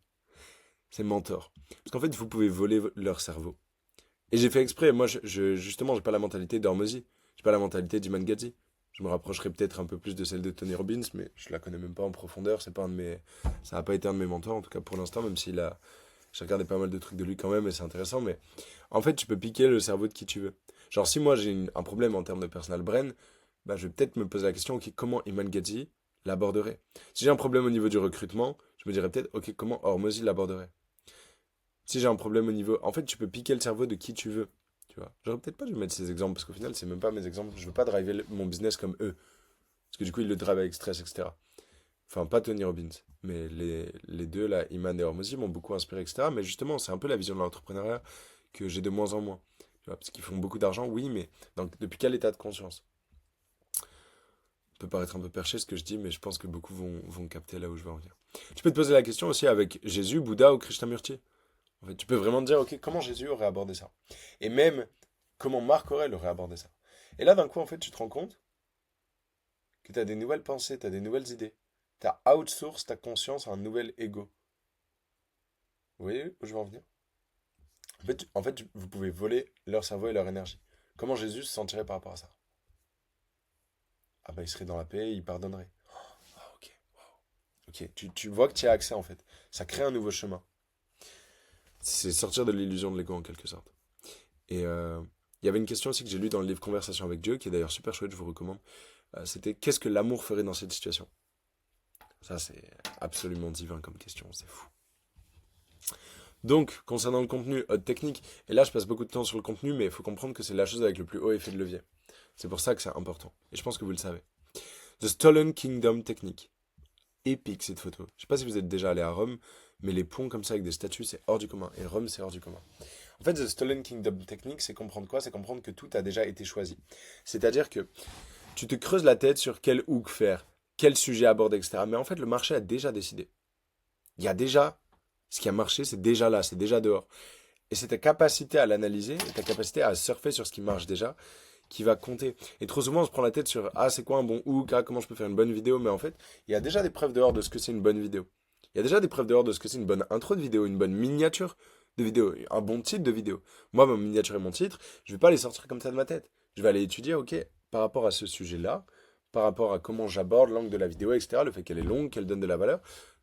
Ces mentors. Parce qu'en fait, vous pouvez voler leur cerveau. Et j'ai fait exprès. Moi, justement, j'ai pas la mentalité d'Hormozy. J'ai pas la mentalité d'Iman Gadzhi. Je me rapprocherai peut-être un peu plus de celle de Tony Robbins, mais je la connais même pas en profondeur. C'est pas un de mes, ça n'a pas été un de mes mentors, en tout cas pour l'instant, même s'il a, j'ai regardé pas mal de trucs de lui quand même, et c'est intéressant. Mais en fait, tu peux piquer le cerveau de qui tu veux. Genre, si moi j'ai un problème en termes de personal brain, bah, je vais peut-être me poser la question, ok, comment Iman Gadzhi l'aborderait? Si j'ai un problème au niveau du recrutement, je me dirais peut-être, ok, comment Hormozy l'aborderait? Si j'ai un problème au niveau... En fait, tu peux piquer le cerveau de qui tu veux. Tu vois. J'aurais peut-être pas dû mettre ces exemples, parce qu'au final, c'est même pas mes exemples. Je veux pas driver mon business comme eux. Parce que du coup, ils le drivent avec stress, etc. Enfin, pas Tony Robbins. Mais les deux, là, Iman et Hormozy, m'ont beaucoup inspiré, etc. Mais justement, c'est un peu la vision de l'entrepreneuriat que j'ai de moins en moins. Tu vois, parce qu'ils font beaucoup d'argent, oui, mais donc, depuis quel état de conscience? Ça peut paraître un peu perché ce que je dis, mais je pense que beaucoup vont capter là où je veux en venir. Tu peux te poser la question aussi avec Jésus, Bouddha ou Krishnamurti. En fait, tu peux vraiment te dire, ok, comment Jésus aurait abordé ça? Et même, comment Marc Aurèle aurait abordé ça? Et là, d'un coup, en fait, tu te rends compte que tu as des nouvelles pensées, tu as des nouvelles idées. Tu as outsource ta conscience à un nouvel ego. Vous voyez où je veux en venir? En fait, vous pouvez voler leur cerveau et leur énergie. Comment Jésus se sentirait par rapport à ça? Ah bah, il serait dans la paix, il pardonnerait. Ah, ok, ok. Tu vois que tu y as accès, en fait. Ça crée un nouveau chemin. C'est sortir de l'illusion de l'ego, en quelque sorte. Et il y avait une question aussi que j'ai lue dans le livre Conversation avec Dieu, qui est d'ailleurs super chouette, je vous recommande. C'était qu'est-ce que l'amour ferait dans cette situation? Ça, c'est absolument divin comme question, c'est fou. Donc, concernant le contenu, haute technique, et là je passe beaucoup de temps sur le contenu, mais il faut comprendre que c'est la chose avec le plus haut effet de levier. C'est pour ça que c'est important. Et je pense que vous le savez. The Stolen Kingdom technique. Épique cette photo. Je sais pas si vous êtes déjà allé à Rome, mais les ponts comme ça avec des statues, c'est hors du commun. Et Rome, c'est hors du commun. En fait, The Stolen Kingdom technique, c'est comprendre quoi? C'est comprendre que tout a déjà été choisi. C'est-à-dire que tu te creuses la tête sur quel hook faire, quel sujet aborder, etc. Mais en fait, le marché a déjà décidé. Il y a déjà ce qui a marché, c'est déjà là, c'est déjà dehors. Et c'est ta capacité à l'analyser et ta capacité à surfer sur ce qui marche déjà qui va compter. Et trop souvent, on se prend la tête sur ah, c'est quoi un bon hook, ah, comment je peux faire une bonne vidéo. Mais en fait, il y a déjà des preuves dehors de ce que c'est une bonne vidéo. Il y a déjà des preuves dehors de ce que c'est une bonne intro de vidéo, une bonne miniature de vidéo, un bon titre de vidéo. Moi, ma miniature et mon titre, je vais pas les sortir comme ça de ma tête. Je vais aller étudier, ok, par rapport à ce sujet-là, par rapport à comment j'aborde l'angle de la vidéo, etc., le fait qu'elle est longue, qu'elle donne de la valeur,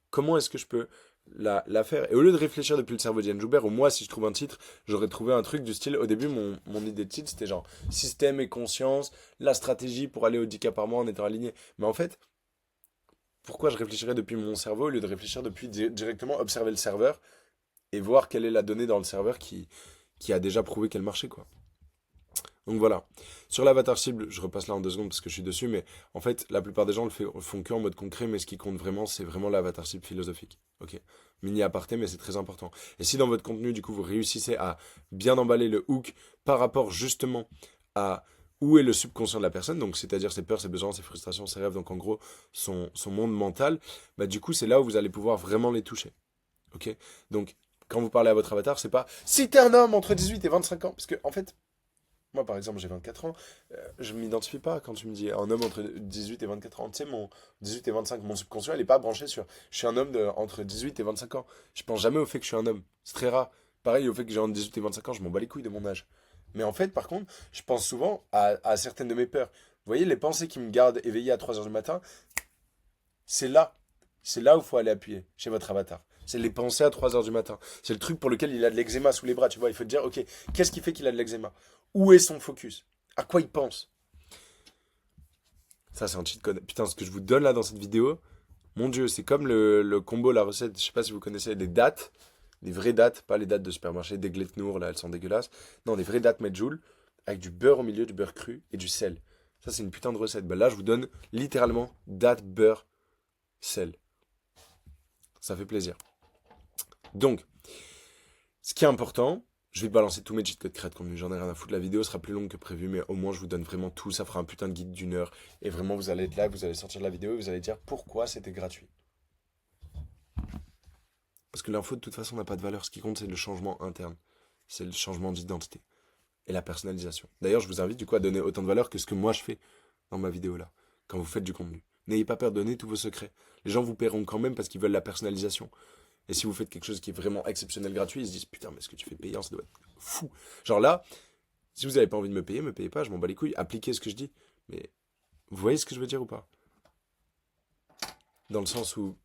comment est-ce que je peux la faire? Et au lieu de réfléchir depuis le cerveau d'Yann Joubert, ou moi, si je trouve un titre, j'aurais trouvé un truc du style, au début, mon idée de titre, c'était genre système et conscience, la stratégie pour aller au 10K par mois en étant aligné. Mais en fait, pourquoi je réfléchirais depuis mon cerveau au lieu de réfléchir depuis directement observer le serveur et voir quelle est la donnée dans le serveur qui a déjà prouvé qu'elle marchait, quoi. Donc voilà. Sur l'avatar cible, je repasse là en 2 secondes parce que je suis dessus, mais en fait, la plupart des gens font que en mode concret, mais ce qui compte vraiment, c'est vraiment l'avatar cible philosophique. Ok. Mini aparté, mais c'est très important. Et si dans votre contenu, du coup, vous réussissez à bien emballer le hook par rapport justement à où est le subconscient de la personne, donc c'est-à-dire ses peurs, ses besoins, ses frustrations, ses rêves, donc en gros, son monde mental, bah du coup, c'est là où vous allez pouvoir vraiment les toucher. Ok. Donc, quand vous parlez à votre avatar, c'est pas si t'es un homme entre 18 et 25 ans, parce que en fait, moi, par exemple, j'ai 24 ans. Je ne m'identifie pas quand tu me dis un homme entre 18 et 24 ans. Tu sais, mon 18 et 25, mon subconscient, il n'est pas branché sur je suis un homme entre 18 et 25 ans. Je pense jamais au fait que je suis un homme. C'est très rare. Pareil, au fait que j'ai entre 18 et 25 ans, je m'en bats les couilles de mon âge. Mais en fait, par contre, je pense souvent à certaines de mes peurs. Vous voyez, les pensées qui me gardent éveillé à 3 heures du matin, c'est là. C'est là où il faut aller appuyer, chez votre avatar. C'est les pensées à 3 heures du matin. C'est le truc pour lequel il a de l'eczéma sous les bras, tu vois. Il faut te dire, ok, qu'est-ce qui fait qu'il a de l'eczéma? Où est son focus? À quoi il pense? Ça, c'est un cheat code. Putain, ce que je vous donne là dans cette vidéo, mon Dieu, c'est comme le combo, la recette, je sais pas si vous connaissez, des dates, des vraies dates, pas les dates de supermarché, des Gletnour, là, elles sont dégueulasses. Non, des vraies dates Medjool, avec du beurre au milieu, du beurre cru et du sel. Ça, c'est une putain de recette. Ben là, je vous donne littéralement date, beurre, sel. Ça fait plaisir. Donc, ce qui est important, je vais balancer tous mes cheat codes créa de contenu, j'en ai rien à foutre. La vidéo sera plus longue que prévu, mais au moins je vous donne vraiment tout. Ça fera un putain de guide d'1 heure. Et vraiment, vous allez être là, vous allez sortir de la vidéo et vous allez dire pourquoi c'était gratuit. Parce que l'info, de toute façon, n'a pas de valeur. Ce qui compte, c'est le changement interne. C'est le changement d'identité. Et la personnalisation. D'ailleurs, je vous invite du coup à donner autant de valeur que ce que moi je fais dans ma vidéo là, quand vous faites du contenu. N'ayez pas peur de donner tous vos secrets. Les gens vous paieront quand même parce qu'ils veulent la personnalisation. Et si vous faites quelque chose qui est vraiment exceptionnel, gratuit, ils se disent putain, mais ce que tu fais payant, ça doit être fou. Genre là, si vous n'avez pas envie de me payez pas, je m'en bats les couilles. Appliquez ce que je dis. Mais vous voyez ce que je veux dire ou pas? Dans le sens où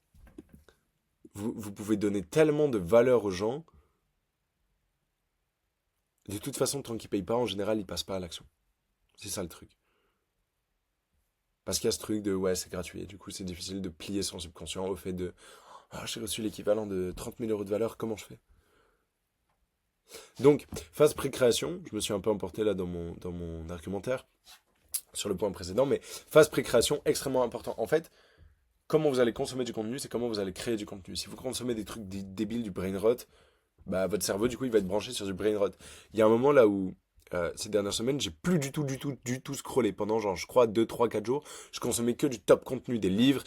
vous pouvez donner tellement de valeur aux gens. De toute façon, tant qu'ils payent pas, en général, ils passent pas à l'action. C'est ça le truc. Parce qu'il y a ce truc de ouais, c'est gratuit. Et du coup, c'est difficile de plier son subconscient au fait de Ah, j'ai reçu l'équivalent de 30 000 euros de valeur, comment je fais? Donc, phase pré-création, je me suis un peu emporté là dans mon argumentaire sur le point précédent, mais phase pré-création, extrêmement important. En fait, comment vous allez consommer du contenu, c'est comment vous allez créer du contenu. Si vous consommez des trucs débiles, du brain rot, bah votre cerveau, du coup, il va être branché sur du brain rot. Il y a un moment là où, ces dernières semaines, j'ai plus du tout scrollé. Pendant, genre, je crois, 2 3 4 jours, je consommais que du top contenu, des livres,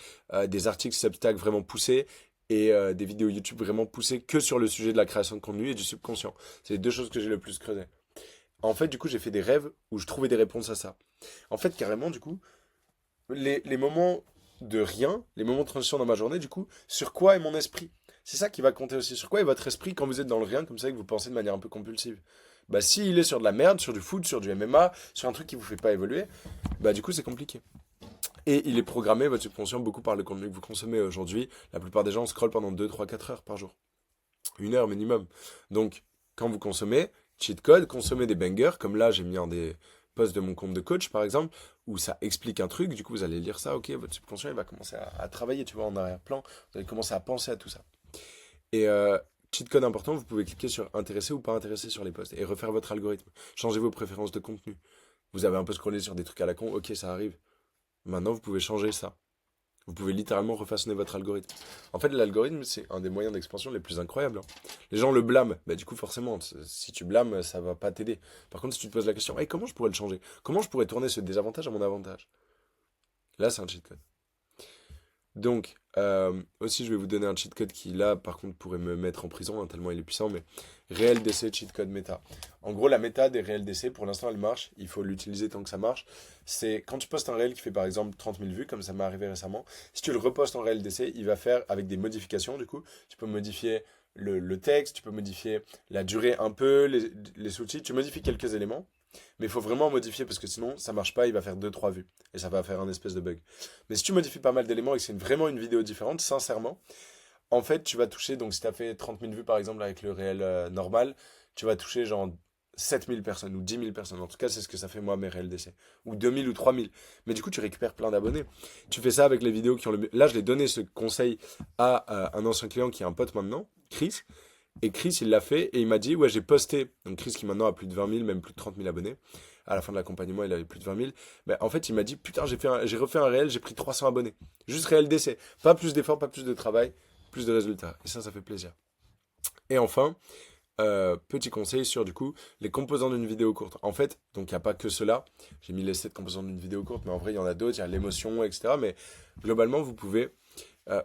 des articles Substack vraiment poussés, et des vidéos YouTube vraiment poussées que sur le sujet de la création de contenu et du subconscient. C'est les deux choses que j'ai le plus creusé. En fait, du coup, j'ai fait des rêves où je trouvais des réponses à ça. En fait, carrément, du coup, les moments de rien, les moments de transition dans ma journée, du coup, sur quoi est mon esprit? C'est ça qui va compter aussi. Sur quoi est votre esprit quand vous êtes dans le rien, comme ça, et que vous pensez de manière un peu compulsive? Bah, s'il est sur de la merde, sur du foot, sur du MMA, sur un truc qui vous fait pas évoluer, bah, du coup, c'est compliqué. Et il est programmé, votre subconscient, beaucoup par le contenu que vous consommez aujourd'hui. La plupart des gens scrollent pendant 2 3 4 heures par jour. 1 heure minimum. Donc, quand vous consommez, cheat code, consommez des bangers, comme là j'ai mis un des posts de mon compte de coach par exemple, où ça explique un truc, du coup vous allez lire ça, ok, votre subconscient il va commencer à travailler, tu vois, en arrière-plan, vous allez commencer à penser à tout ça. Et cheat code important, vous pouvez cliquer sur intéresser ou pas intéresser sur les posts et refaire votre algorithme. Changez vos préférences de contenu. Vous avez un peu scrollé sur des trucs à la con, ok, ça arrive. Maintenant, vous pouvez changer ça. Vous pouvez littéralement refaçonner votre algorithme. En fait, l'algorithme, c'est un des moyens d'expansion les plus incroyables, hein. Les gens le blâment. Bah, du coup, forcément, si tu blâmes, ça va pas t'aider. Par contre, si tu te poses la question, hey, comment je pourrais le changer? Comment je pourrais tourner ce désavantage à mon avantage? Là, c'est un cheat code. Donc, aussi, je vais vous donner un cheat code qui, là, par contre, pourrait me mettre en prison, hein, tellement il est puissant, mais réel d'essai, cheat code méta. En gros, la méta des réels d'essai, pour l'instant, elle marche. Il faut l'utiliser tant que ça marche. C'est quand tu postes un réel qui fait, par exemple, 30 000 vues, comme ça m'est arrivé récemment, si tu le repostes en réel d'essai, il va faire avec des modifications, du coup. Tu peux modifier le texte, tu peux modifier la durée un peu, les sous-titres, tu modifies quelques éléments. Mais il faut vraiment modifier parce que sinon ça marche pas, il va faire 2 3 vues et ça va faire un espèce de bug. Mais si tu modifies pas mal d'éléments et que c'est vraiment une vidéo différente, sincèrement, en fait tu vas toucher, donc si tu as fait 30 000 vues par exemple avec le réel normal, tu vas toucher genre 7 000 personnes ou 10 000 personnes. En tout cas, c'est ce que ça fait moi mes réels d'essai. Ou 2 000 ou 3 000. Mais du coup, tu récupères plein d'abonnés. Tu fais ça avec les vidéos qui ont le. Là, je l'ai donné ce conseil à un ancien client qui est un pote maintenant, Chris. Et Chris, il l'a fait et il m'a dit, ouais, j'ai posté. Donc Chris qui maintenant a plus de 20 000, même plus de 30 000 abonnés. À la fin de l'accompagnement, il avait plus de 20 000. Mais en fait, il m'a dit, putain, j'ai refait un réel, j'ai pris 300 abonnés. Juste réel d'essai. Pas plus d'efforts, pas plus de travail, plus de résultats. Et ça fait plaisir. Et enfin, petit conseil sur du coup les composants d'une vidéo courte. En fait, donc il n'y a pas que cela. J'ai mis les 7 composants d'une vidéo courte, mais en vrai, il y en a d'autres. Il y a l'émotion, etc. Mais globalement, vous pouvez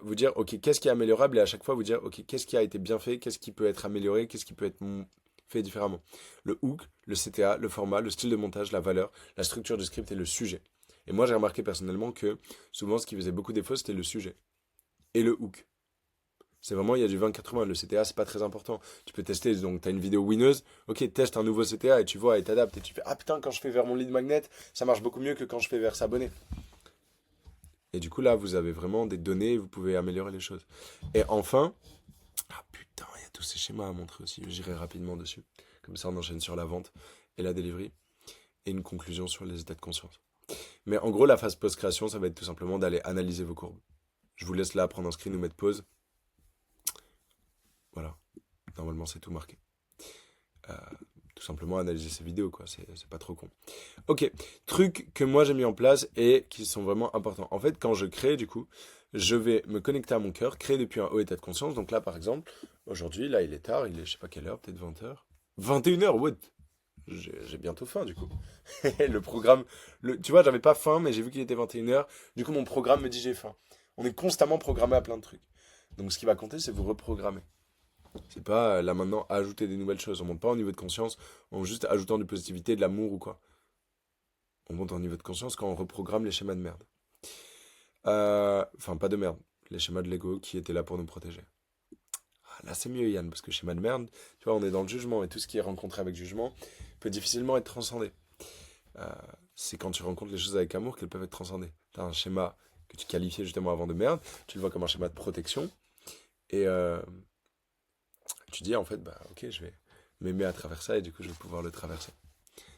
vous dire, ok, qu'est-ce qui est améliorable et à chaque fois vous dire, ok, qu'est-ce qui a été bien fait, qu'est-ce qui peut être amélioré, qu'est-ce qui peut être fait différemment. Le hook, le CTA, le format, le style de montage, la valeur, la structure du script et le sujet. Et moi, j'ai remarqué personnellement que souvent, ce qui faisait beaucoup défaut, c'était le sujet et le hook. C'est vraiment, il y a du 20-80. Le CTA, c'est pas très important. Tu peux tester, donc tu as une vidéo winneuse. Ok, teste un nouveau CTA et tu vois et t'adaptes. Et tu fais, ah putain, quand je fais vers mon lead magnet, ça marche beaucoup mieux que quand je fais vers s'abonner. Et du coup, là, vous avez vraiment des données, vous pouvez améliorer les choses. Et enfin, ah putain, il y a tous ces schémas à montrer aussi. J'irai rapidement dessus. Comme ça, on enchaîne sur la vente et la delivery. Et une conclusion sur les états de conscience. Mais en gros, la phase post-création, ça va être tout simplement d'aller analyser vos courbes. Je vous laisse là prendre un screen ou mettre pause. Voilà. Normalement, c'est tout marqué. Euh, Tout simplement analyser ces vidéos, quoi. C'est pas trop con. Ok. Trucs que moi j'ai mis en place et qui sont vraiment importants. En fait, quand je crée, du coup, je vais me connecter à mon cœur, créer depuis un haut état de conscience. Donc là, par exemple, aujourd'hui, là, il est tard, il est je sais pas quelle heure, peut-être 20 heures. 21 heures, what? J'ai bientôt faim, du coup. Le programme, tu vois, j'avais pas faim, mais j'ai vu qu'il était 21 heures. Du coup, mon programme me dit j'ai faim. On est constamment programmé à plein de trucs. Donc, ce qui va compter, c'est vous reprogrammer. C'est pas là maintenant ajouter des nouvelles choses. On monte pas en niveau de conscience en juste ajoutant de positivité, de l'amour ou quoi. On monte en niveau de conscience quand on reprogramme les schémas de merde. Enfin, pas de merde. Les schémas de l'ego qui étaient là pour nous protéger. Ah, là, c'est mieux, Yann, parce que schéma de merde, tu vois, on est dans le jugement et tout ce qui est rencontré avec jugement peut difficilement être transcendé. Euh, c'est quand tu rencontres les choses avec amour qu'elles peuvent être transcendées. T'as un schéma que tu qualifiais justement avant de merde, tu le vois comme un schéma de protection et tu dis en fait, bah ok, je vais m'aimer à travers ça et du coup je vais pouvoir le traverser.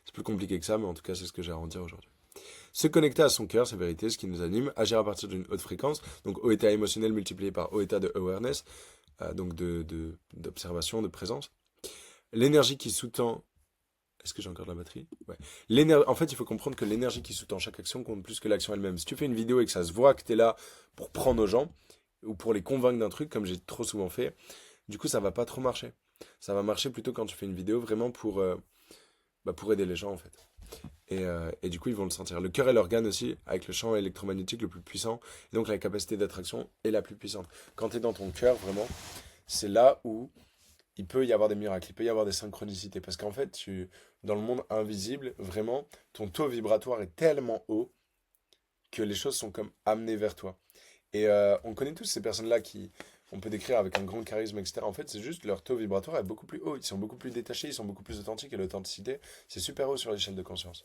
C'est plus compliqué que ça, mais en tout cas c'est ce que j'ai à en dire aujourd'hui. Se connecter à son cœur, sa vérité, ce qui nous anime, agir à partir d'une haute fréquence, donc haut état émotionnel multiplié par haut état de awareness, donc d'observation, de présence. L'énergie qui sous-tend. Est-ce que j'ai encore de la batterie? Ouais. En fait, il faut comprendre que l'énergie qui sous-tend chaque action compte plus que l'action elle-même. Si tu fais une vidéo et que ça se voit que tu es là pour prendre aux gens ou pour les convaincre d'un truc, comme j'ai trop souvent fait, du coup, ça va pas trop marcher. Ça va marcher plutôt quand tu fais une vidéo vraiment pour aider les gens, en fait. Et du coup, ils vont le sentir. Le cœur est l'organe aussi, avec le champ électromagnétique le plus puissant, et donc la capacité d'attraction est la plus puissante. Quand tu es dans ton cœur, vraiment, c'est là où il peut y avoir des miracles, il peut y avoir des synchronicités. Parce qu'en fait, dans le monde invisible, vraiment, ton taux vibratoire est tellement haut que les choses sont comme amenées vers toi. Et on connaît tous ces personnes-là qui, on peut décrire avec un grand charisme, etc. En fait, c'est juste leur taux vibratoire est beaucoup plus haut. Ils sont beaucoup plus détachés, ils sont beaucoup plus authentiques. Et l'authenticité, c'est super haut sur l'échelle de conscience.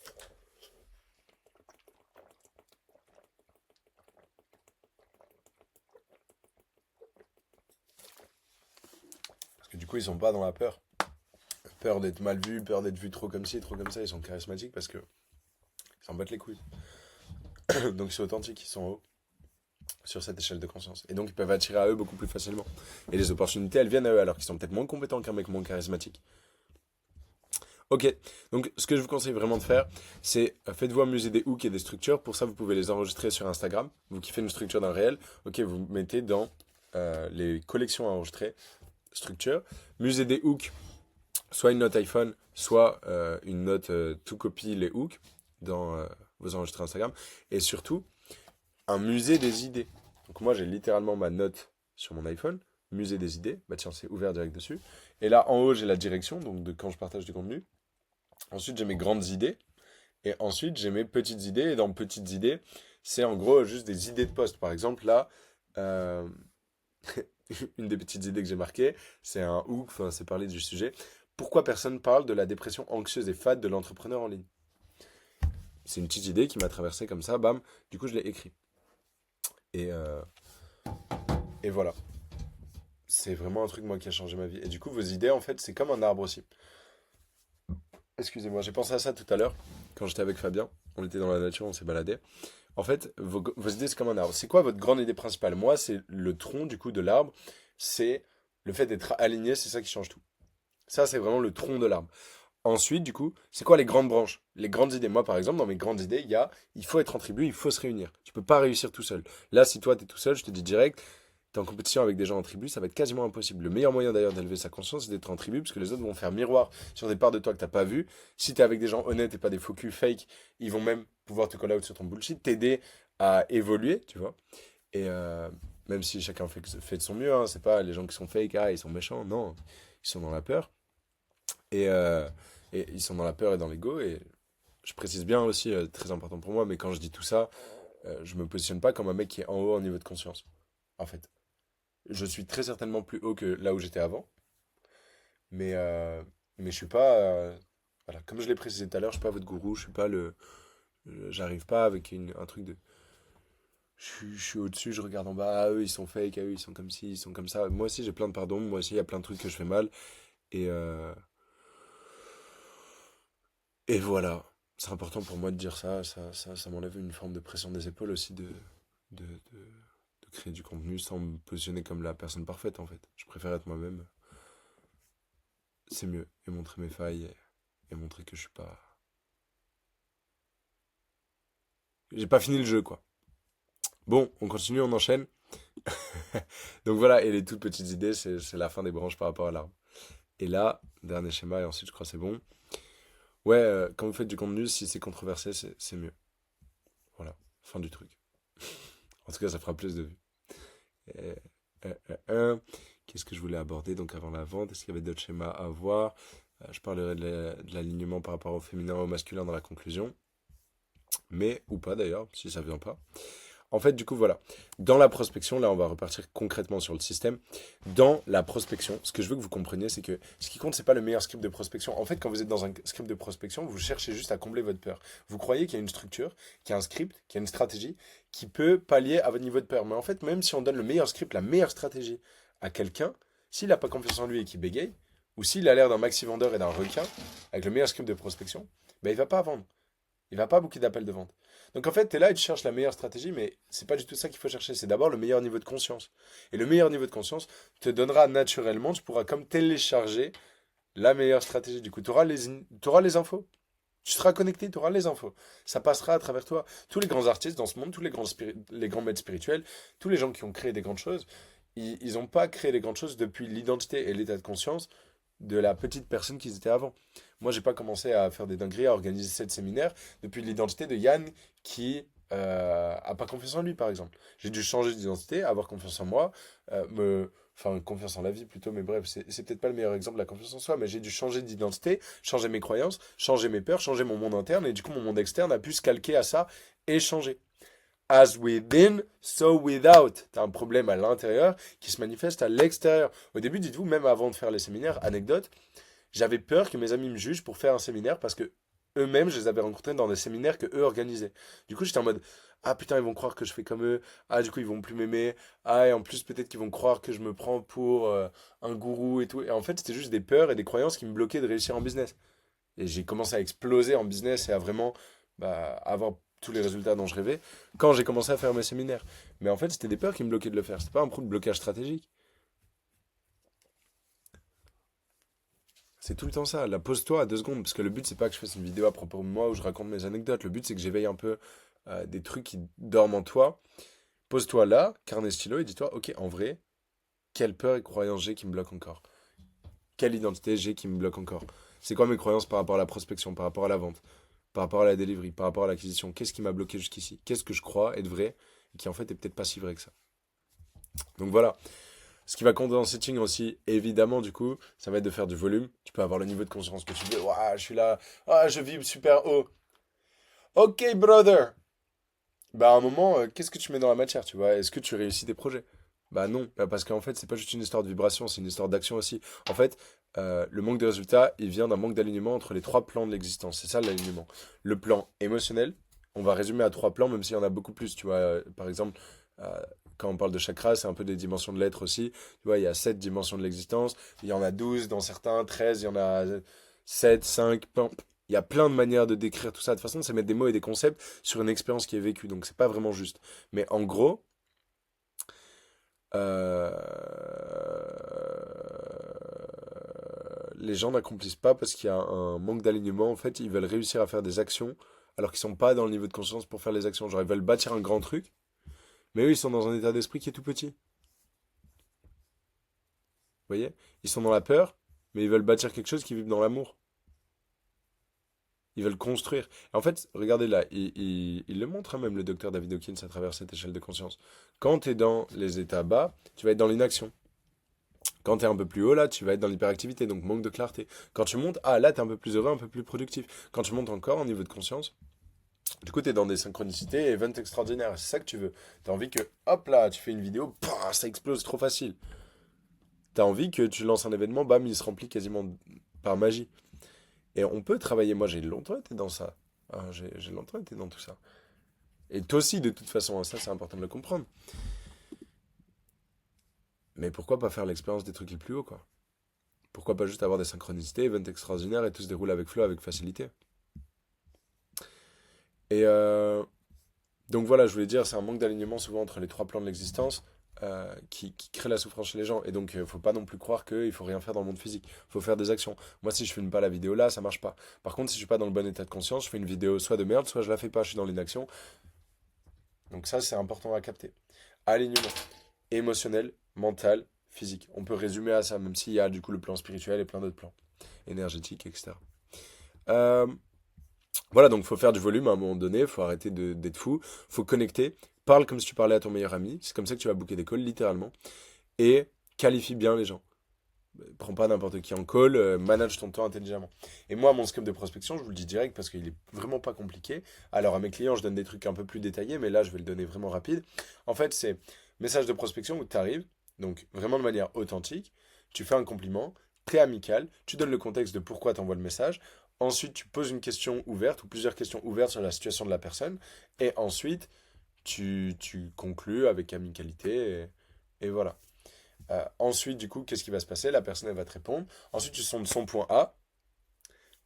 Parce que du coup, ils sont pas dans la peur. Peur d'être mal vus, peur d'être vus trop comme ci, trop comme ça. Ils sont charismatiques parce que ils s'en battent les couilles. Donc ils sont authentiques, ils sont hauts sur cette échelle de conscience. Et donc ils peuvent attirer à eux beaucoup plus facilement. Et les opportunités, elles viennent à eux alors qu'ils sont peut-être moins compétents qu'un mec moins charismatique. Ok, donc ce que je vous conseille vraiment de faire, c'est faites-vous amuser des hooks et des structures. Pour ça, vous pouvez les enregistrer sur Instagram. Vous kiffez une structure d'un réel, ok, vous mettez dans les collections à enregistrer, structure, musée des hooks, soit une note iPhone, soit une note tout copie les hooks dans vos enregistrés Instagram. Et surtout, un musée des idées. Donc moi, j'ai littéralement ma note sur mon iPhone, musée des idées. Bah tiens, c'est ouvert direct dessus. Et là, en haut, j'ai la direction, donc de quand je partage du contenu. Ensuite, j'ai mes grandes idées. Et ensuite, j'ai mes petites idées. Et dans petites idées, c'est en gros juste des idées de poste. Par exemple, là, euh, une des petites idées que j'ai marquées, c'est un hook, enfin, c'est parler du sujet. Pourquoi personne parle de la dépression anxieuse et fade de l'entrepreneur en ligne? C'est une petite idée qui m'a traversé comme ça, bam. Du coup, je l'ai écrit. Et, euh, et voilà. C'est vraiment un truc, moi, qui a changé ma vie. Et du coup, vos idées, en fait, c'est comme un arbre aussi. Excusez-moi, j'ai pensé à ça tout à l'heure, quand j'étais avec Fabien. On était dans la nature, on s'est baladé. En fait, vos idées, c'est comme un arbre. C'est quoi votre grande idée principale? Moi, c'est le tronc, du coup, de l'arbre. C'est le fait d'être aligné, c'est ça qui change tout. Ça, c'est vraiment le tronc de l'arbre. Ensuite, du coup, c'est quoi les grandes branches? Les grandes idées. Moi, par exemple, dans mes grandes idées, il faut être en tribu, il faut se réunir. Tu peux pas réussir tout seul. Là, si toi, tu es tout seul, je te dis direct, tu es en compétition avec des gens en tribu, ça va être quasiment impossible. Le meilleur moyen d'ailleurs d'élever sa conscience, c'est d'être en tribu, parce que les autres vont faire miroir sur des parts de toi que t'as pas vues. Si tu es avec des gens honnêtes et pas des faux culs fake, ils vont même pouvoir te call out sur ton bullshit, t'aider à évoluer, tu vois. Et même si chacun fait de son mieux, hein, c'est pas les gens qui sont fake, ah, ils sont méchants, non, ils sont dans la peur. Et, euh, et ils sont dans la peur et dans l'ego. Et je précise bien aussi, très important pour moi, mais quand je dis tout ça, je me positionne pas comme un mec qui est en haut en niveau de conscience. En fait, je suis très certainement plus haut que là où j'étais avant, mais, euh, mais je suis pas. Voilà, comme je l'ai précisé tout à l'heure, je suis pas votre gourou, je suis pas le. J'arrive pas avec un truc de. Je suis au-dessus, je regarde en bas, ah, eux ils sont fake, ah, eux ils sont comme ci, ils sont comme ça. Moi aussi j'ai plein de pardons, moi aussi il y a plein de trucs que je fais mal. Et, euh, Et voilà, c'est important pour moi de dire ça, ça m'enlève une forme de pression des épaules aussi de, de, de créer du contenu sans me positionner comme la personne parfaite en fait. Je préfère être moi-même, c'est mieux, et montrer mes failles et montrer que je suis pas... J'ai pas fini le jeu quoi. Bon, on continue, on enchaîne. Donc voilà, et les toutes petites idées, c'est la fin des branches par rapport à l'arbre. Et là, dernier schéma, et ensuite je crois que c'est bon. Ouais, quand vous faites du contenu, si c'est controversé, c'est mieux. Voilà, fin du truc. En tout cas, ça fera plus de vues. Euh, Qu'est-ce que je voulais aborder donc avant la vente? Est-ce qu'il y avait d'autres schémas à voir? Je parlerai de l'alignement par rapport au féminin et au masculin dans la conclusion. Mais, ou pas d'ailleurs, si ça vient pas. En fait, du coup, voilà. Dans la prospection, là, on va repartir concrètement sur le système. Dans la prospection, ce que je veux que vous compreniez, c'est que ce qui compte, c'est pas le meilleur script de prospection. En fait, quand vous êtes dans un script de prospection, vous cherchez juste à combler votre peur. Vous croyez qu'il y a une structure, qu'il y a un script, qu'il y a une stratégie qui peut pallier à votre niveau de peur. Mais en fait, même si on donne le meilleur script, la meilleure stratégie à quelqu'un, s'il n'a pas confiance en lui et qu'il bégaye, ou s'il a l'air d'un maxi vendeur et d'un requin, avec le meilleur script de prospection, ben, il va pas vendre. Il va pas booker d'appels de vente. Donc en fait, tu es là et tu cherches la meilleure stratégie, mais c'est pas du tout ça qu'il faut chercher. C'est d'abord le meilleur niveau de conscience. Et le meilleur niveau de conscience te donnera naturellement, tu pourras comme télécharger la meilleure stratégie. Du coup, t'auras les infos. Tu seras connecté, tu auras les infos. Ça passera à travers toi. Tous les grands artistes dans ce monde, tous les grands maîtres spirituels, tous les gens qui ont créé des grandes choses, ils n'ont pas créé les grandes choses depuis l'identité et l'état de conscience de la petite personne qu'ils étaient avant. Moi, j'ai pas commencé à faire des dingueries, à organiser 7 séminaires depuis l'identité de Yann qui a pas confiance en lui, par exemple. J'ai dû changer d'identité, avoir confiance en moi, enfin confiance en la vie plutôt, mais bref, c'est peut-être pas le meilleur exemple de la confiance en soi, mais j'ai dû changer d'identité, changer mes croyances, changer mes peurs, changer mon monde interne, et du coup, mon monde externe a pu se calquer à ça et changer. As within, so without. T'as un problème à l'intérieur qui se manifeste à l'extérieur. Au début, dites-vous, même avant de faire les séminaires, anecdote, j'avais peur que mes amis me jugent pour faire un séminaire parce que eux-mêmes, je les avais rencontrés dans des séminaires que eux organisaient. Du coup, j'étais en mode, ah putain, ils vont croire que je fais comme eux. Ah, du coup, ils vont plus m'aimer. Ah, et en plus, peut-être qu'ils vont croire que je me prends pour un gourou et tout. Et en fait, c'était juste des peurs et des croyances qui me bloquaient de réussir en business. Et j'ai commencé à exploser en business et à vraiment avoir tous les résultats dont je rêvais quand j'ai commencé à faire mes séminaires. Mais en fait, c'était des peurs qui me bloquaient de le faire. C'était pas un problème de blocage stratégique. C'est tout le temps ça. Là, pose-toi à 2 secondes. Parce que le but, c'est pas que je fasse une vidéo à propos de moi où je raconte mes anecdotes. Le but, c'est que j'éveille un peu des trucs qui dorment en toi. Pose-toi là, carnet stylo, et dis-toi, ok, en vrai, quelle peur et croyance j'ai qui me bloque encore? Quelle identité j'ai qui me bloque encore? C'est quoi mes croyances par rapport à la prospection, par rapport à la vente, par rapport à la delivery, par rapport à l'acquisition? Qu'est-ce qui m'a bloqué jusqu'ici? Qu'est-ce que je crois être vrai et qui en fait est peut-être pas si vrai que ça? Donc voilà. Ce qui va compter dans le setting aussi, évidemment, du coup, ça va être de faire du volume. Tu peux avoir le niveau de conscience que tu veux. Ouah, je suis là. Ah, je vibre super haut. Ok, brother. Bah, à un moment, qu'est-ce que tu mets dans la matière, tu vois? Est-ce que tu réussis tes projets? Bah non, bah parce qu'en fait, c'est pas juste une histoire de vibration, c'est une histoire d'action aussi. En fait, le manque de résultats, il vient d'un manque d'alignement entre les 3 plans de l'existence. C'est ça l'alignement. Le plan émotionnel, on va résumer à 3 plans, même s'il y en a beaucoup plus, tu vois. Par exemple, euh, quand on parle de chakras, c'est un peu des dimensions de l'être aussi. Tu vois, il y a 7 dimensions de l'existence, il y en a 12 dans certains, 13, il y en a 7, 5, plein. Il y a plein de manières de décrire tout ça. De toute façon, c'est mettre des mots et des concepts sur une expérience qui est vécue, donc c'est pas vraiment juste. Mais en gros, euh, les gens n'accomplissent pas parce qu'il y a un manque d'alignement. En fait, ils veulent réussir à faire des actions alors qu'ils sont pas dans le niveau de conscience pour faire les actions. Genre, ils veulent bâtir un grand truc, mais eux, ils sont dans un état d'esprit qui est tout petit. Vous voyez? Ils sont dans la peur, mais ils veulent bâtir quelque chose qui vive dans l'amour. Ils veulent construire. Et en fait, regardez là, il le montre hein, même le docteur David Hawkins à travers cette échelle de conscience. Quand tu es dans les états bas, tu vas être dans l'inaction. Quand tu es un peu plus haut, là, tu vas être dans l'hyperactivité, donc manque de clarté. Quand tu montes, ah là, tu es un peu plus heureux, un peu plus productif. Quand tu montes encore en niveau de conscience, du coup, tu es dans des synchronicités et events extraordinaires. C'est ça que tu veux. Tu as envie que, hop là, tu fais une vidéo, pah, ça explose trop facile. Tu as envie que tu lances un événement, bam, il se remplit quasiment par magie. Et on peut travailler. Moi, j'ai longtemps été dans ça. Ah, j'ai longtemps été dans tout ça. Et toi aussi, de toute façon, hein, ça, c'est important de le comprendre. Mais pourquoi pas faire l'expérience des trucs les plus hauts, quoi? Pourquoi pas juste avoir des synchronicités, events extraordinaires et tout se déroule avec flow, avec facilité? Et donc voilà, je voulais dire, c'est un manque d'alignement souvent entre les 3 plans de l'existence qui crée la souffrance chez les gens. Et donc, faut pas non plus croire qu'il faut rien faire dans le monde physique. Faut faire des actions. Moi, si je filme pas la vidéo là, ça marche pas. Par contre, si je suis pas dans le bon état de conscience, je fais une vidéo soit de merde, soit je la fais pas, je suis dans l'inaction. Donc ça, c'est important à capter. Alignement émotionnel, mental, physique. On peut résumer à ça, même s'il y a du coup le plan spirituel et plein d'autres plans, énergétiques, etc. Euh, voilà, donc faut faire du volume à un moment donné, faut arrêter d'être fou, faut connecter, parle comme si tu parlais à ton meilleur ami, c'est comme ça que tu vas booker des calls, littéralement, et qualifie bien les gens. Prends pas n'importe qui en call, manage ton temps intelligemment. Et moi, mon scope de prospection, je vous le dis direct parce qu'il est vraiment pas compliqué. Alors à mes clients, je donne des trucs un peu plus détaillés, mais là, je vais le donner vraiment rapide. En fait, c'est message de prospection où tu arrives, donc vraiment de manière authentique, tu fais un compliment, très amical, tu donnes le contexte de pourquoi tu envoies le message. Ensuite, tu poses une question ouverte ou plusieurs questions ouvertes sur la situation de la personne. Et ensuite, tu conclus avec amicalité. Et voilà. Ensuite, du coup, qu'est-ce qui va se passer? La personne, elle va te répondre. Ensuite, tu sondes son point A,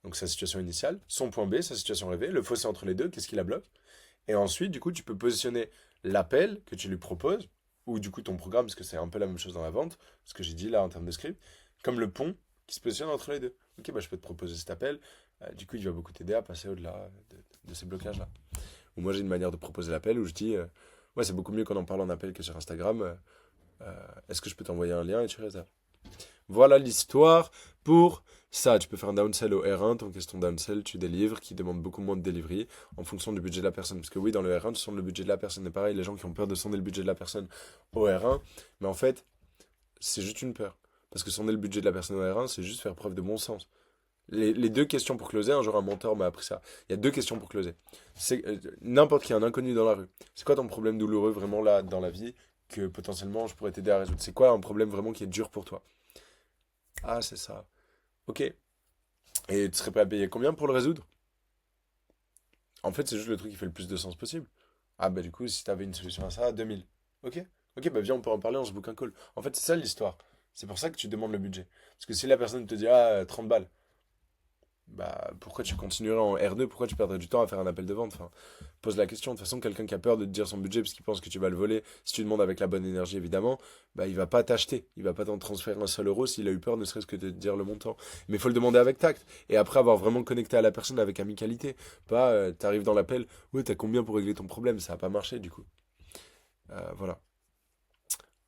donc sa situation initiale, son point B, sa situation rêvée, le fossé entre les deux, qu'est-ce qui la bloque? Et ensuite, du coup, tu peux positionner l'appel que tu lui proposes, ou du coup ton programme, parce que c'est un peu la même chose dans la vente, ce que j'ai dit là en termes de script, comme le pont qui se positionne entre les deux. Ok, bah, je peux te proposer cet appel, du coup, il va beaucoup t'aider à passer au-delà de ces blocages-là. Ou moi, j'ai une manière de proposer l'appel où je dis, ouais, c'est beaucoup mieux qu'on en parle en appel que sur Instagram. Est-ce que je peux t'envoyer un lien et tu réserves? Voilà l'histoire pour ça. Tu peux faire un downsell au R1, tant que c'est ton downsell, tu délivres, qui demande beaucoup moins de delivery en fonction du budget de la personne. Parce que oui, dans le R1, tu sondes le budget de la personne. Et pareil, les gens qui ont peur de sonder le budget de la personne au R1, mais en fait, c'est juste une peur. Parce que sonder le budget de la personne au R1, c'est juste faire preuve de bon sens. Les deux questions pour closer, un jour un mentor m'a appris ça. Il y a deux questions pour closer. C'est n'importe qui, un inconnu dans la rue. C'est quoi ton problème douloureux vraiment là dans la vie que potentiellement je pourrais t'aider à résoudre? C'est quoi un problème vraiment qui est dur pour toi? Ah, c'est ça. Ok. Et tu serais prêt à payer combien pour le résoudre? En fait, c'est juste le truc qui fait le plus de sens possible. Ah, bah du coup, si t'avais une solution à ça, 2000. Ok. Ok, bah viens, on peut en parler, on se book un call. En fait, c'est ça l'histoire. C'est pour ça que tu demandes le budget. Parce que si la personne te dit, ah, 30 balles, bah pourquoi tu continuerais en R2? Pourquoi tu perdrais du temps à faire un appel de vente? Enfin, pose la question. De toute façon, quelqu'un qui a peur de te dire son budget parce qu'il pense que tu vas le voler, si tu demandes avec la bonne énergie, évidemment, bah il va pas t'acheter. Il va pas t'en transférer un seul euro s'il a eu peur, ne serait-ce que de te dire le montant. Mais il faut le demander avec tact. Et après avoir vraiment connecté à la personne avec amicalité. Pas, t'arrives dans l'appel, ouais, t'as combien pour régler ton problème? Ça a pas marché, du coup. Voilà.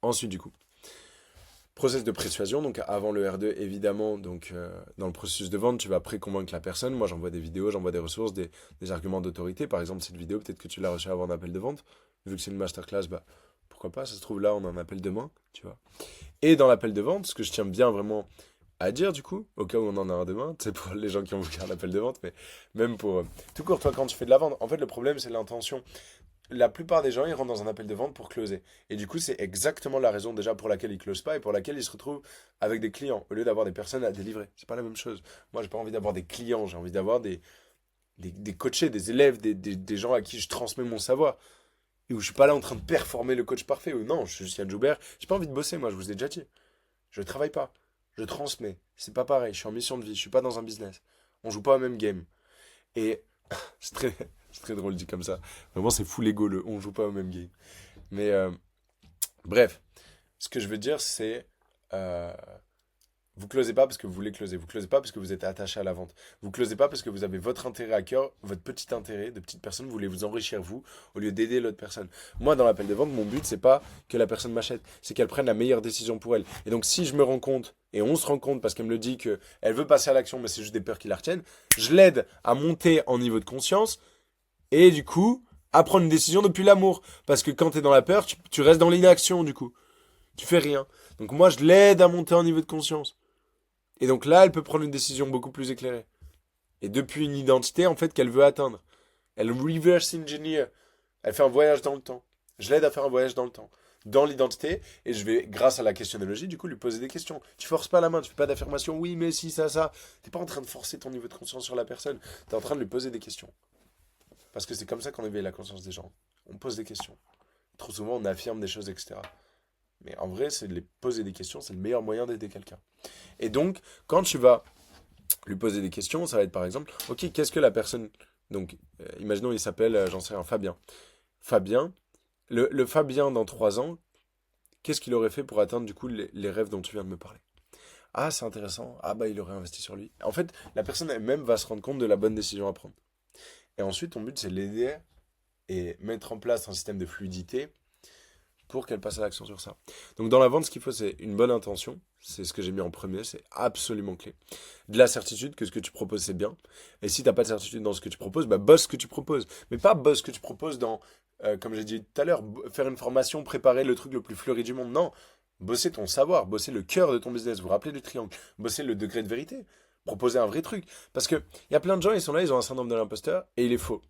Ensuite, du coup. Process de persuasion, donc avant le R2, évidemment, donc dans le processus de vente, tu vas pré-convaincre la personne. Moi, j'envoie des vidéos, j'envoie des ressources, des arguments d'autorité. Par exemple, cette vidéo, peut-être que tu l'as reçue avant un appel de vente. Vu que c'est une masterclass, bah pourquoi pas, ça se trouve là, on a un appel demain, tu vois. Et dans l'appel de vente, ce que je tiens bien vraiment à dire, du coup, au cas où on en a un demain, c'est pour les gens qui ont voulu un appel de vente, mais même pour tout court, toi, quand tu fais de la vente, en fait, le problème, c'est l'intention. La plupart des gens, ils rentrent dans un appel de vente pour closer. Et du coup, c'est exactement la raison déjà pour laquelle ils closent pas et pour laquelle ils se retrouvent avec des clients au lieu d'avoir des personnes à délivrer. C'est pas la même chose. Moi, j'ai pas envie d'avoir des clients, j'ai envie d'avoir des coachés, des élèves, des gens à qui je transmets mon savoir. Et où je suis pas là en train de performer le coach parfait. Ou non, je suis juste Yann Joubert. J'ai pas envie de bosser, moi, je vous ai déjà dit. Je travaille pas. Je transmets. C'est pas pareil. Je suis en mission de vie. Je suis pas dans un business. On joue pas au même game. Et c'est très, c'est très drôle dit comme ça. Vraiment, c'est full ego le on joue pas au même game. Mais bref, ce que je veux dire, c'est euh, vous closez pas parce que vous voulez closer. Vous closez pas parce que vous êtes attaché à la vente. Vous closez pas parce que vous avez votre intérêt à cœur, votre petit intérêt de petite personne. Vous voulez vous enrichir vous au lieu d'aider l'autre personne. Moi, dans l'appel de vente, mon but c'est pas que la personne m'achète, c'est qu'elle prenne la meilleure décision pour elle. Et donc, si je me rends compte et on se rend compte parce qu'elle me le dit que elle veut passer à l'action, mais c'est juste des peurs qui la retiennent, je l'aide à monter en niveau de conscience et du coup à prendre une décision depuis l'amour. Parce que quand tu es dans la peur, tu restes dans l'inaction du coup. Tu fais rien. Donc moi, je l'aide à monter en niveau de conscience. Et donc là, elle peut prendre une décision beaucoup plus éclairée. Et depuis une identité, en fait, qu'elle veut atteindre. Elle reverse engineer. Elle fait un voyage dans le temps. Je l'aide à faire un voyage dans le temps. Dans l'identité, et je vais, grâce à la questionnologie, du coup, lui poser des questions. Tu forces pas la main, tu fais pas d'affirmation, oui, mais si, ça. T'es pas en train de forcer ton niveau de conscience sur la personne. T'es en train de lui poser des questions. Parce que c'est comme ça qu'on éveille la conscience des gens. On pose des questions. Trop souvent, on affirme des choses, etc. Mais en vrai, c'est de les poser des questions, c'est le meilleur moyen d'aider quelqu'un. Et donc, quand tu vas lui poser des questions, ça va être par exemple, ok, qu'est-ce que la personne... Donc, imaginons, il s'appelle, j'en sais rien, Fabien. Fabien, le Fabien dans 3 ans, qu'est-ce qu'il aurait fait pour atteindre du coup les rêves dont tu viens de me parler? Ah, c'est intéressant. Ah bah, il aurait investi sur lui. En fait, la personne elle-même va se rendre compte de la bonne décision à prendre. Et ensuite, ton but, c'est de l'aider et mettre en place un système de fluidité pour qu'elle passe à l'action sur ça. Donc dans la vente, ce qu'il faut, c'est une bonne intention. C'est ce que j'ai mis en premier, c'est absolument clé. De la certitude que ce que tu proposes, c'est bien. Et si tu n'as pas de certitude dans ce que tu proposes, bah bosse ce que tu proposes. Mais pas bosse ce que tu proposes dans, comme j'ai dit tout à l'heure, faire une formation, préparer le truc le plus fleuri du monde. Non, bosser ton savoir, bosser le cœur de ton business. Vous vous rappelez du triangle? Bosser le degré de vérité. Proposer un vrai truc. Parce que il y a plein de gens, ils sont là, ils ont un syndrome de l'imposteur et il est faux.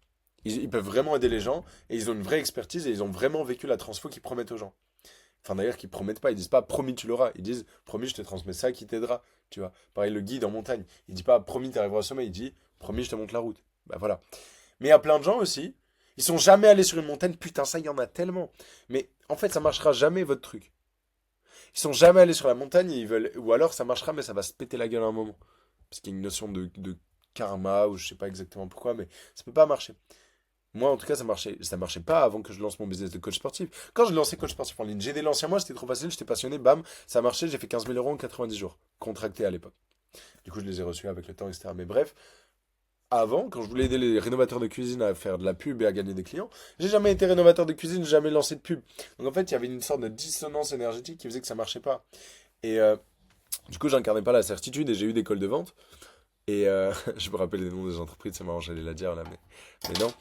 Ils peuvent vraiment aider les gens et ils ont une vraie expertise et ils ont vraiment vécu la transfo qu'ils promettent aux gens. Enfin d'ailleurs, qu'ils promettent pas, ils disent pas promis tu l'auras, ils disent promis je te transmets ça qui t'aidera, tu vois. Pareil le guide en montagne, il dit pas promis tu arriveras au sommet, il dit promis je te montre la route. Bah voilà. Mais il y a plein de gens aussi, ils sont jamais allés sur une montagne, putain ça il y en a tellement. Mais en fait ça marchera jamais votre truc. Ils sont jamais allés sur la montagne et ils veulent, ou alors ça marchera mais ça va se péter la gueule à un moment. Parce qu'il y a une notion de karma ou je sais pas exactement pourquoi, mais ça peut pas marcher. Moi, en tout cas, ça marchait. Ça marchait pas avant que je lance mon business de coach sportif. Quand je lançais coach sportif en ligne, j'ai aidé l'ancien moi, c'était trop facile, j'étais passionné, bam, ça marchait, j'ai fait 15 000 euros en 90 jours, contracté à l'époque. Du coup, je les ai reçus avec le temps, etc. Mais bref, avant, quand je voulais aider les rénovateurs de cuisine à faire de la pub et à gagner des clients, j'ai jamais été rénovateur de cuisine, j'ai jamais lancé de pub. Donc en fait, il y avait une sorte de dissonance énergétique qui faisait que ça marchait pas. Et du coup, j'incarnais pas la certitude et j'ai eu des calls de vente. Et je me rappelle les noms des entreprises, c'est marrant, j'allais la dire là, mais non.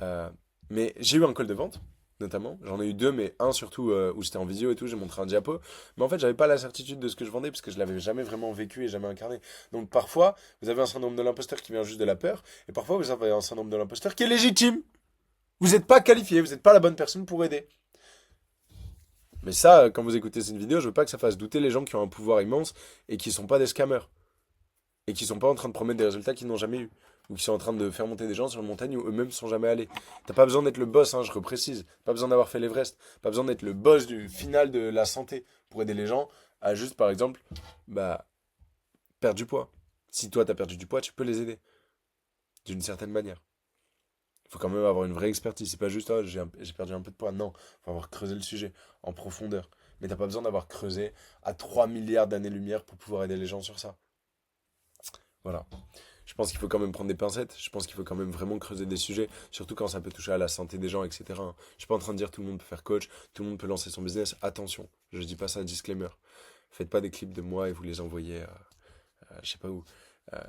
Euh, mais j'ai eu un call de vente, notamment. J'en ai eu deux, mais un surtout où c'était en visio et tout, j'ai montré un diapo. Mais en fait, j'avais pas la certitude de ce que je vendais parce que je l'avais jamais vraiment vécu et jamais incarné. Donc parfois, vous avez un syndrome de l'imposteur qui vient juste de la peur, et parfois, vous avez un syndrome de l'imposteur qui est légitime. Vous n'êtes pas qualifié, vous n'êtes pas la bonne personne pour aider. Mais ça, quand vous écoutez cette vidéo, je veux pas que ça fasse douter les gens qui ont un pouvoir immense et qui sont pas des scammers. Et qui sont pas en train de promettre des résultats qu'ils n'ont jamais eu. Ou qui sont en train de faire monter des gens sur une montagne où eux-mêmes sont jamais allés. T'as pas besoin d'être le boss, hein, je reprécise. Pas besoin d'avoir fait l'Everest. Pas besoin d'être le boss du final de la santé pour aider les gens à juste, par exemple, bah, perdre du poids. Si toi t'as perdu du poids, tu peux les aider. D'une certaine manière. Il faut quand même avoir une vraie expertise. C'est pas juste, ah, j'ai perdu un peu de poids. Non, faut avoir creusé le sujet en profondeur. Mais t'as pas besoin d'avoir creusé à 3 milliards d'années-lumière pour pouvoir aider les gens sur ça. Voilà. Je pense qu'il faut quand même prendre des pincettes. Je pense qu'il faut quand même vraiment creuser des sujets, surtout quand ça peut toucher à la santé des gens, etc. Je suis pas en train de dire tout le monde peut faire coach, tout le monde peut lancer son business. Attention, je dis pas ça, disclaimer. Faites pas des clips de moi et vous les envoyez je sais pas où.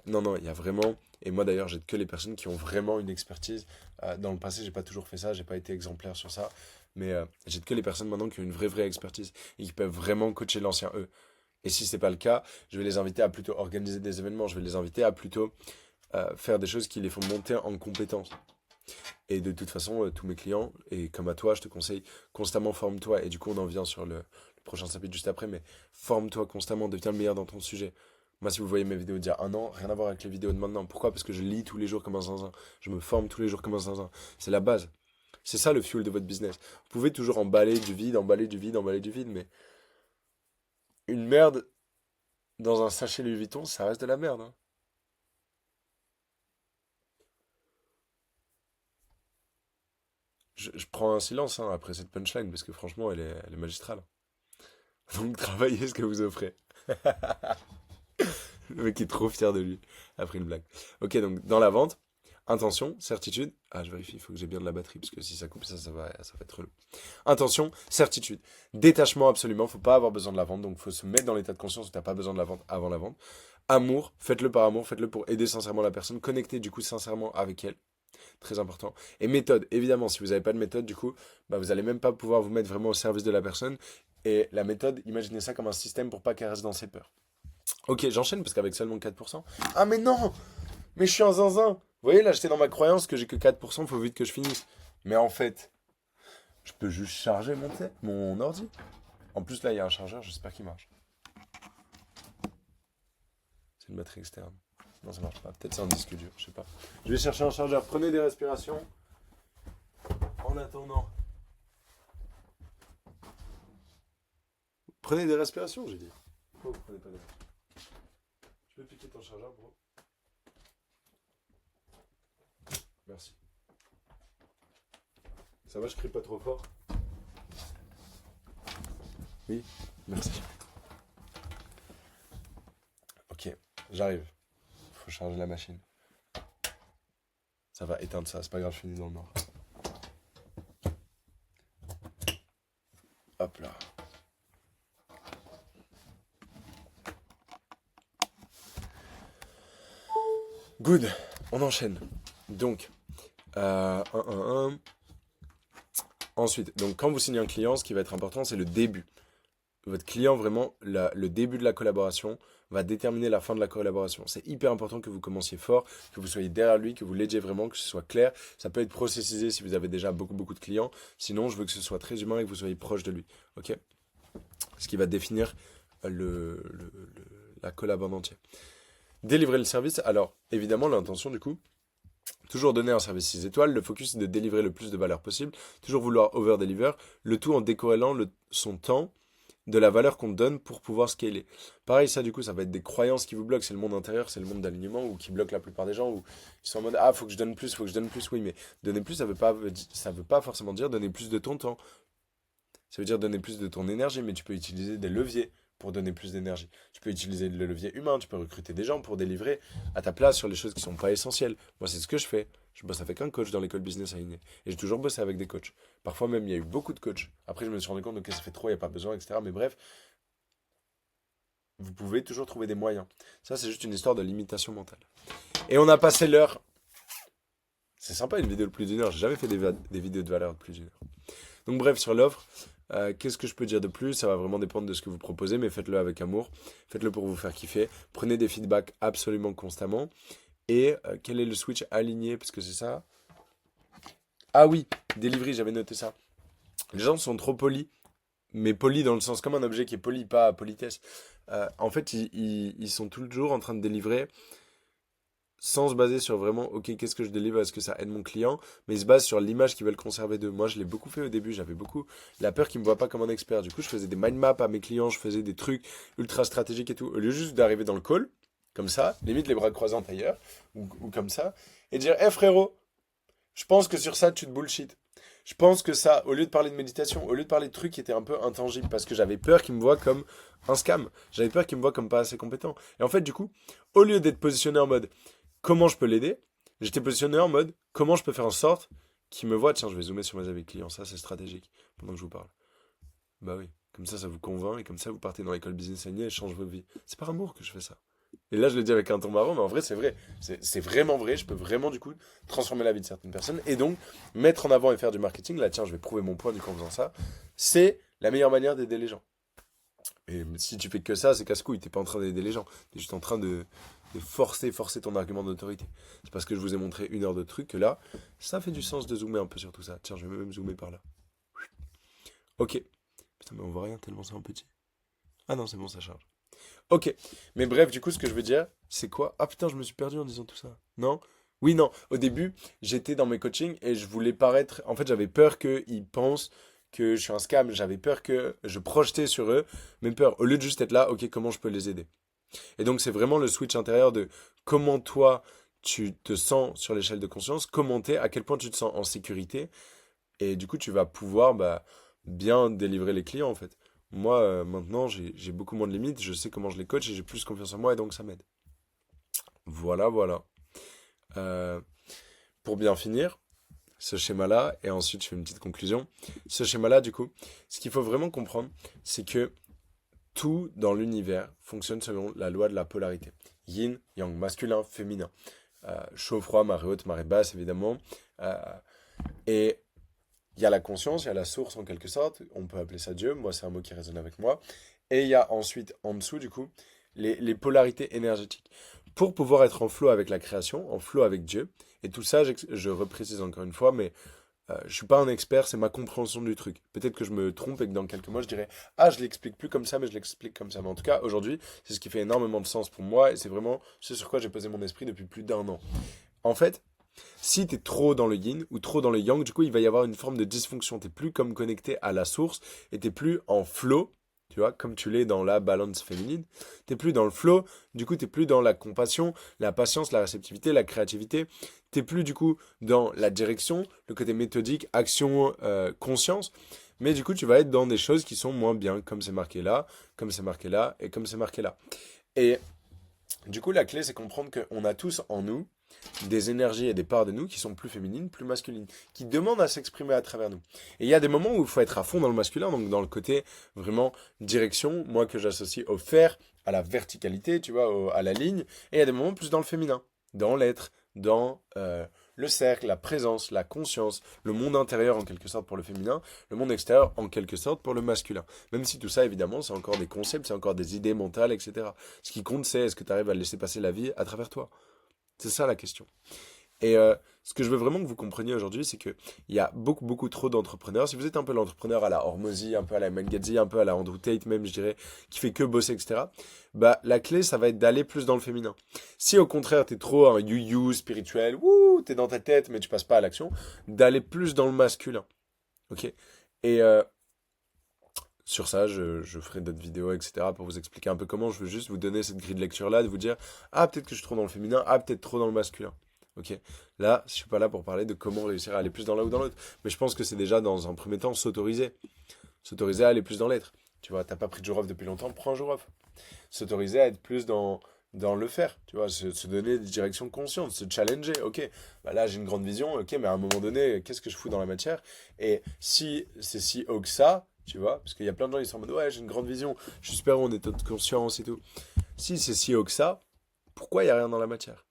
Non, non, il y a vraiment. Et moi d'ailleurs, j'aide que les personnes qui ont vraiment une expertise. Dans le passé, j'ai pas toujours fait ça, j'ai pas été exemplaire sur ça. Mais j'aide que les personnes maintenant qui ont une vraie expertise et qui peuvent vraiment coacher l'ancien eux. Et si c'est pas le cas, je vais les inviter à plutôt organiser des événements, je vais les inviter à plutôt faire des choses qui les font monter en compétences. Et de toute façon, tous mes clients, et comme à toi, je te conseille constamment forme-toi. Et du coup, on en vient sur le prochain chapitre juste après, mais forme-toi constamment, deviens le meilleur dans ton sujet. Moi, si vous voyez mes vidéos d'il y a un an, rien à voir avec les vidéos de maintenant. Pourquoi? Parce que je lis tous les jours comme un zinzin. Je me forme tous les jours comme un zinzin. C'est la base. C'est ça le fuel de votre business. Vous pouvez toujours emballer du vide, emballer du vide, emballer du vide, mais une merde dans un sachet Louis Vuitton, ça reste de la merde, hein. Je prends un silence hein, après cette punchline parce que franchement, elle est magistrale. Donc travaillez ce que vous offrez. Le mec est trop fier de lui après une blague. Ok, donc dans la vente, intention, certitude. Ah, je vérifie, il faut que j'ai bien de la batterie parce que si ça coupe, ça va être relou. Intention, certitude. Détachement, absolument. Faut pas avoir besoin de la vente, donc faut se mettre dans l'état de conscience où t'as pas besoin de la vente avant la vente. Amour, faites-le par amour, faites-le pour aider sincèrement la personne, connectez du coup sincèrement avec elle. Très important. Et méthode, évidemment, si vous n'avez pas de méthode, du coup, bah, vous n'allez même pas pouvoir vous mettre vraiment au service de la personne. Et la méthode, imaginez ça comme un système pour pas qu'elle reste dans ses peurs. Ok, j'enchaîne parce qu'avec seulement 4%. Ah mais non! Mais je suis un zinzin! Vous voyez, là, j'étais dans ma croyance que j'ai que 4%, faut vite que je finisse. Mais en fait, je peux juste charger mon ordi. En plus, là, il y a un chargeur, j'espère qu'il marche. C'est une batterie externe. Non, ça marche pas. Peut-être c'est un disque dur, je sais pas. Je vais chercher un chargeur. Prenez des respirations. En attendant. Prenez des respirations, j'ai dit. Oh, vous prenez pas des respirations. Je peux piquer ton chargeur, bro. Merci. Ça va, je crie pas trop fort? Oui, merci. Ok, j'arrive. Faut charger la machine. Ça va éteindre ça, c'est pas grave, je finis dans le noir. Hop là. Good, on enchaîne. Donc, ensuite, donc quand vous signez un client, ce qui va être important, c'est le début. Votre client, vraiment, le début de la collaboration va déterminer la fin de la collaboration. C'est hyper important que vous commenciez fort, que vous soyez derrière lui, que vous l'aidiez vraiment, que ce soit clair. Ça peut être processisé si vous avez déjà beaucoup de clients. Sinon, je veux que ce soit très humain et que vous soyez proche de lui. Ok? Ce qui va définir la collab en entier. Délivrer le service. Alors, évidemment, l'intention, du coup, toujours donner un service 6 étoiles. Le focus est de délivrer le plus de valeur possible. Toujours vouloir over-deliver. Le tout en décorrélant son temps de la valeur qu'on te donne pour pouvoir scaler. Pareil, ça, du coup, ça va être des croyances qui vous bloquent. C'est le monde intérieur, c'est le monde d'alignement ou qui bloque la plupart des gens où ils sont en mode, ah, faut que je donne plus, faut que je donne plus. Oui, mais donner plus, ça veut pas forcément dire donner plus de ton temps. Ça veut dire donner plus de ton énergie, mais tu peux utiliser des leviers pour donner plus d'énergie. Tu peux utiliser le levier humain, tu peux recruter des gens pour délivrer à ta place sur les choses qui sont pas essentielles. Moi, c'est ce que je fais. Je bosse avec un coach dans l'école business alignée. Et j'ai toujours bossé avec des coachs. Parfois même, il y a eu beaucoup de coachs. Après, je me suis rendu compte que ça fait trop, il n'y a pas besoin, etc. Mais bref, vous pouvez toujours trouver des moyens. Ça, c'est juste une histoire de limitation mentale. Et on a passé l'heure. C'est sympa une vidéo de plus d'une heure. J'ai jamais fait des vidéos de valeur de plus d'une heure. Donc bref, sur l'offre, qu'est-ce que je peux dire de plus? Ça va vraiment dépendre de ce que vous proposez, mais faites-le avec amour. Faites-le pour vous faire kiffer. Prenez des feedbacks absolument constamment. Et quel est le switch aligné? Parce que c'est ça. Ah oui, delivery, j'avais noté ça. Les gens sont trop polis, mais polis dans le sens comme un objet qui est poli, pas politesse. En fait, ils sont tout le jour en train de délivrer sans se baser sur vraiment, ok, qu'est-ce que je délivre, est-ce que ça aide mon client, mais ils se basent sur l'image qu'ils veulent conserver d'eux. Moi, je l'ai beaucoup fait au début, j'avais beaucoup la peur qu'ils me voient pas comme un expert. Du coup, je faisais des mind maps à mes clients, je faisais des trucs ultra stratégiques et tout. Au lieu juste d'arriver dans le call, comme ça, limite les bras croisés en tailleur, ou comme ça, et dire, hé frérot, je pense que sur ça, tu te bullshit. Je pense que ça, au lieu de parler de méditation, au lieu de parler de trucs qui étaient un peu intangibles, parce que j'avais peur qu'ils me voient comme un scam, j'avais peur qu'ils me voient comme pas assez compétent. Et en fait, du coup, au lieu d'être positionné en mode comment je peux l'aider, j'étais positionné en mode comment je peux faire en sorte qu'il me voit. Tiens, je vais zoomer sur mes avis clients, ça c'est stratégique pendant que je vous parle. Bah oui, comme ça vous convainc et comme ça vous partez dans l'école business alignée et change votre vie. C'est par amour que je fais ça. Et là, je le dis avec un ton marrant, mais en vrai, c'est vrai. C'est vraiment vrai. Je peux vraiment, du coup, transformer la vie de certaines personnes. Et donc, mettre en avant et faire du marketing, là, tiens, je vais prouver mon point du coup en faisant ça, c'est la meilleure manière d'aider les gens. Et si tu fais que ça, c'est casse-couille. T'es pas en train d'aider les gens. T'es juste en train de forcer ton argument d'autorité. C'est parce que je vous ai montré 1 heure de trucs que là, ça fait du sens de zoomer un peu sur tout ça. Tiens, je vais même zoomer par là. Ok. Putain, mais on voit rien tellement c'est en petit. Ah non, c'est bon, ça charge. Ok, mais bref, du coup, ce que je veux dire, c'est quoi? Ah putain, je me suis perdu en disant tout ça. Non? Oui, non. Au début, j'étais dans mes coachings et je voulais paraître. En fait, j'avais peur qu'ils pensent que je suis un scam. J'avais peur que je projetais sur eux mes peurs. Au lieu de juste être là, ok, comment je peux les aider? Et donc, c'est vraiment le switch intérieur de comment toi, tu te sens sur l'échelle de conscience, comment t'es, à quel point tu te sens en sécurité. Et du coup, tu vas pouvoir bien délivrer les clients, en fait. Moi, maintenant, j'ai beaucoup moins de limites, je sais comment je les coach et j'ai plus confiance en moi et donc ça m'aide. Voilà, voilà. Euh, pour bien finir, ce schéma-là, et ensuite je fais une petite conclusion. Ce schéma-là, du coup, ce qu'il faut vraiment comprendre, c'est que tout dans l'univers fonctionne selon la loi de la polarité. Yin, yang, masculin, féminin. Chaud, froid, marée haute, marée basse, évidemment. Euh, et il y a la conscience, il y a la source en quelque sorte, on peut appeler ça Dieu, moi c'est un mot qui résonne avec moi. Et il y a ensuite en dessous du coup les polarités énergétiques. Pour pouvoir être en flow avec la création, en flow avec Dieu, et tout ça je reprécise encore une fois, mais je suis pas un expert, c'est ma compréhension du truc. Peut-être que je me trompe et que dans quelques mois je dirais ah je l'explique plus comme ça mais je l'explique comme ça. Mais en tout cas aujourd'hui c'est ce qui fait énormément de sens pour moi et c'est vraiment ce sur quoi j'ai posé mon esprit depuis plus d'1 an. En fait, si tu es trop dans le yin ou trop dans le yang, du coup, il va y avoir une forme de dysfonction. Tu plus comme connecté à la source et tu plus en flow, tu vois, comme tu l'es dans la balance féminine. Tu plus dans le flow, du coup, tu plus dans la compassion, la patience, la réceptivité, la créativité. Tu plus du coup dans la direction, le côté méthodique, action, conscience. Mais du coup, tu vas être dans des choses qui sont moins bien, comme c'est marqué là, comme c'est marqué là et comme c'est marqué là. Et du coup, la clé, c'est comprendre qu'on a tous en nous des énergies et des parts de nous qui sont plus féminines, plus masculines, qui demandent à s'exprimer à travers nous. Et il y a des moments où il faut être à fond dans le masculin, donc dans le côté vraiment direction, moi que j'associe au faire, à la verticalité, tu vois, à la ligne, et il y a des moments plus dans le féminin, dans l'être, dans le cercle, la présence, la conscience, le monde intérieur en quelque sorte pour le féminin, le monde extérieur en quelque sorte pour le masculin. Même si tout ça, évidemment, c'est encore des concepts, c'est encore des idées mentales, etc. Ce qui compte, c'est est-ce que tu arrives à laisser passer la vie à travers toi. C'est ça la question. Et ce que je veux vraiment que vous compreniez aujourd'hui, c'est qu'il y a beaucoup, beaucoup trop d'entrepreneurs. Si vous êtes un peu l'entrepreneur à la Hormozy, un peu à la Mangazi, un peu à la Andrew Tate même, je dirais, qui fait que bosser, etc., bah, la clé, ça va être d'aller plus dans le féminin. Si au contraire, t'es trop un you-you spirituel, wouh, t'es dans ta tête, mais tu passes pas à l'action, d'aller plus dans le masculin. Ok. Et sur ça, je ferai d'autres vidéos, etc. pour vous expliquer un peu comment. Je veux juste vous donner cette grille de lecture-là, de vous dire, ah, peut-être que je suis trop dans le féminin, ah, peut-être trop dans le masculin. Ok. Là, je suis pas là pour parler de comment réussir à aller plus dans l'un ou dans l'autre. Mais je pense que c'est déjà, dans un premier temps, s'autoriser. S'autoriser à aller plus dans l'être. Tu vois, t'as pas pris de jour off depuis longtemps, prends un jour off. S'autoriser à être plus dans le faire. Tu vois, se donner des directions conscientes, se challenger. Ok, bah là, j'ai une grande vision. Ok, mais à un moment donné, qu'est-ce que je fous dans la matière? Et si c'est si haut que ça, tu vois, parce qu'il y a plein de gens qui sont en mode, ouais, j'ai une grande vision, je suis super haut en état de conscience et tout. Si c'est si haut que ça, pourquoi il n'y a rien dans la matière?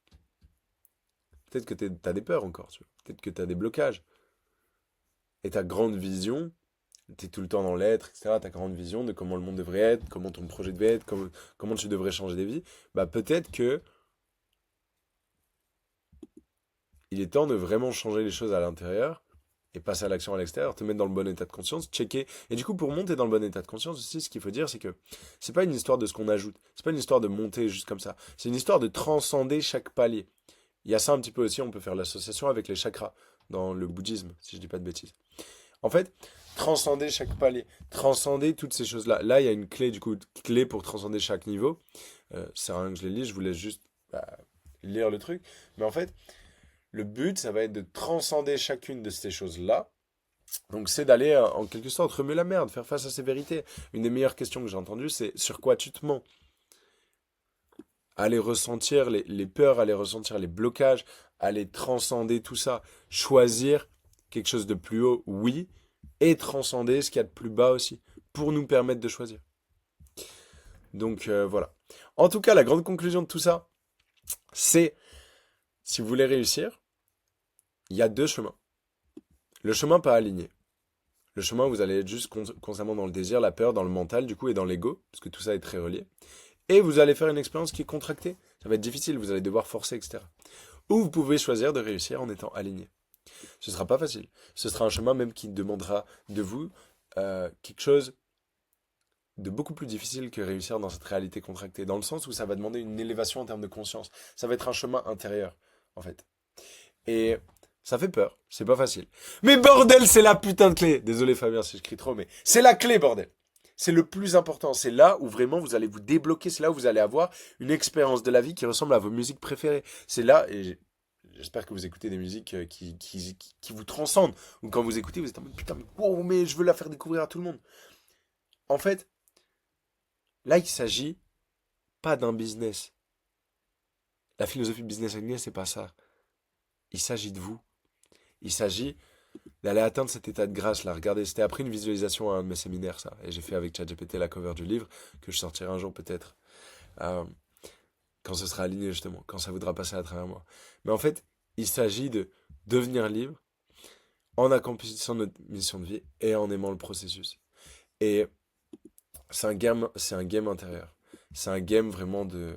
Peut-être que t'as des peurs encore, tu vois. Peut-être que t'as des blocages. Et ta grande vision, t'es tout le temps dans l'être, etc. Ta grande vision de comment le monde devrait être, comment ton projet devait être, comment tu devrais changer des vies. Bah peut-être que il est temps de vraiment changer les choses à l'intérieur et passer à l'action à l'extérieur, te mettre dans le bon état de conscience, checker. Et du coup, pour monter dans le bon état de conscience aussi, ce qu'il faut dire, c'est que c'est pas une histoire de ce qu'on ajoute. C'est pas une histoire de monter juste comme ça. C'est une histoire de transcender chaque palier. Il y a ça un petit peu aussi, on peut faire l'association avec les chakras dans le bouddhisme, si je dis pas de bêtises. En fait, transcender chaque palier, transcender toutes ces choses-là. Là, il y a une clé, du coup, clé pour transcender chaque niveau. C'est rien que je les lis, je vous laisse juste bah, lire le truc. Mais en fait, le but, ça va être de transcender chacune de ces choses-là. Donc, c'est d'aller, en quelque sorte, remuer la merde, faire face à ces vérités. Une des meilleures questions que j'ai entendues, c'est sur quoi tu te mens? Aller ressentir les peurs, aller ressentir les blocages, aller transcender tout ça. Choisir quelque chose de plus haut, oui, et transcender ce qu'il y a de plus bas aussi, pour nous permettre de choisir. Donc voilà. En tout cas, la grande conclusion de tout ça, c'est, si vous voulez réussir, il y a deux chemins. Le chemin pas aligné. Le chemin où vous allez être juste constamment dans le désir, la peur, dans le mental, du coup, et dans l'ego, parce que tout ça est très relié. Et vous allez faire une expérience qui est contractée. Ça va être difficile, vous allez devoir forcer, etc. Ou vous pouvez choisir de réussir en étant aligné. Ce sera pas facile. Ce sera un chemin même qui demandera de vous quelque chose de beaucoup plus difficile que réussir dans cette réalité contractée, dans le sens où ça va demander une élévation en termes de conscience. Ça va être un chemin intérieur, en fait. Et ça fait peur, c'est pas facile. Mais bordel, c'est la putain de clé. Désolé Fabien si je crie trop, mais c'est la clé, bordel. C'est le plus important. C'est là où vraiment vous allez vous débloquer. C'est là où vous allez avoir une expérience de la vie qui ressemble à vos musiques préférées. C'est là, et j'espère que vous écoutez des musiques qui vous transcendent. Ou quand vous écoutez, vous êtes en mode putain, mais wow, mais je veux la faire découvrir à tout le monde. En fait, là, il s'agit pas d'un business. La philosophie business aligné, c'est pas ça. Il s'agit de vous. Il s'agit d'aller atteindre cet état de grâce là. Regardez, c'était après une visualisation à un de mes séminaires, ça. Et j'ai fait avec ChatGPT la cover du livre, que je sortirai un jour peut-être. Euh, quand ce sera aligné justement, quand ça voudra passer à travers moi. Mais en fait, il s'agit de devenir libre en accomplissant notre mission de vie et en aimant le processus. Et c'est un game intérieur. C'est un game vraiment de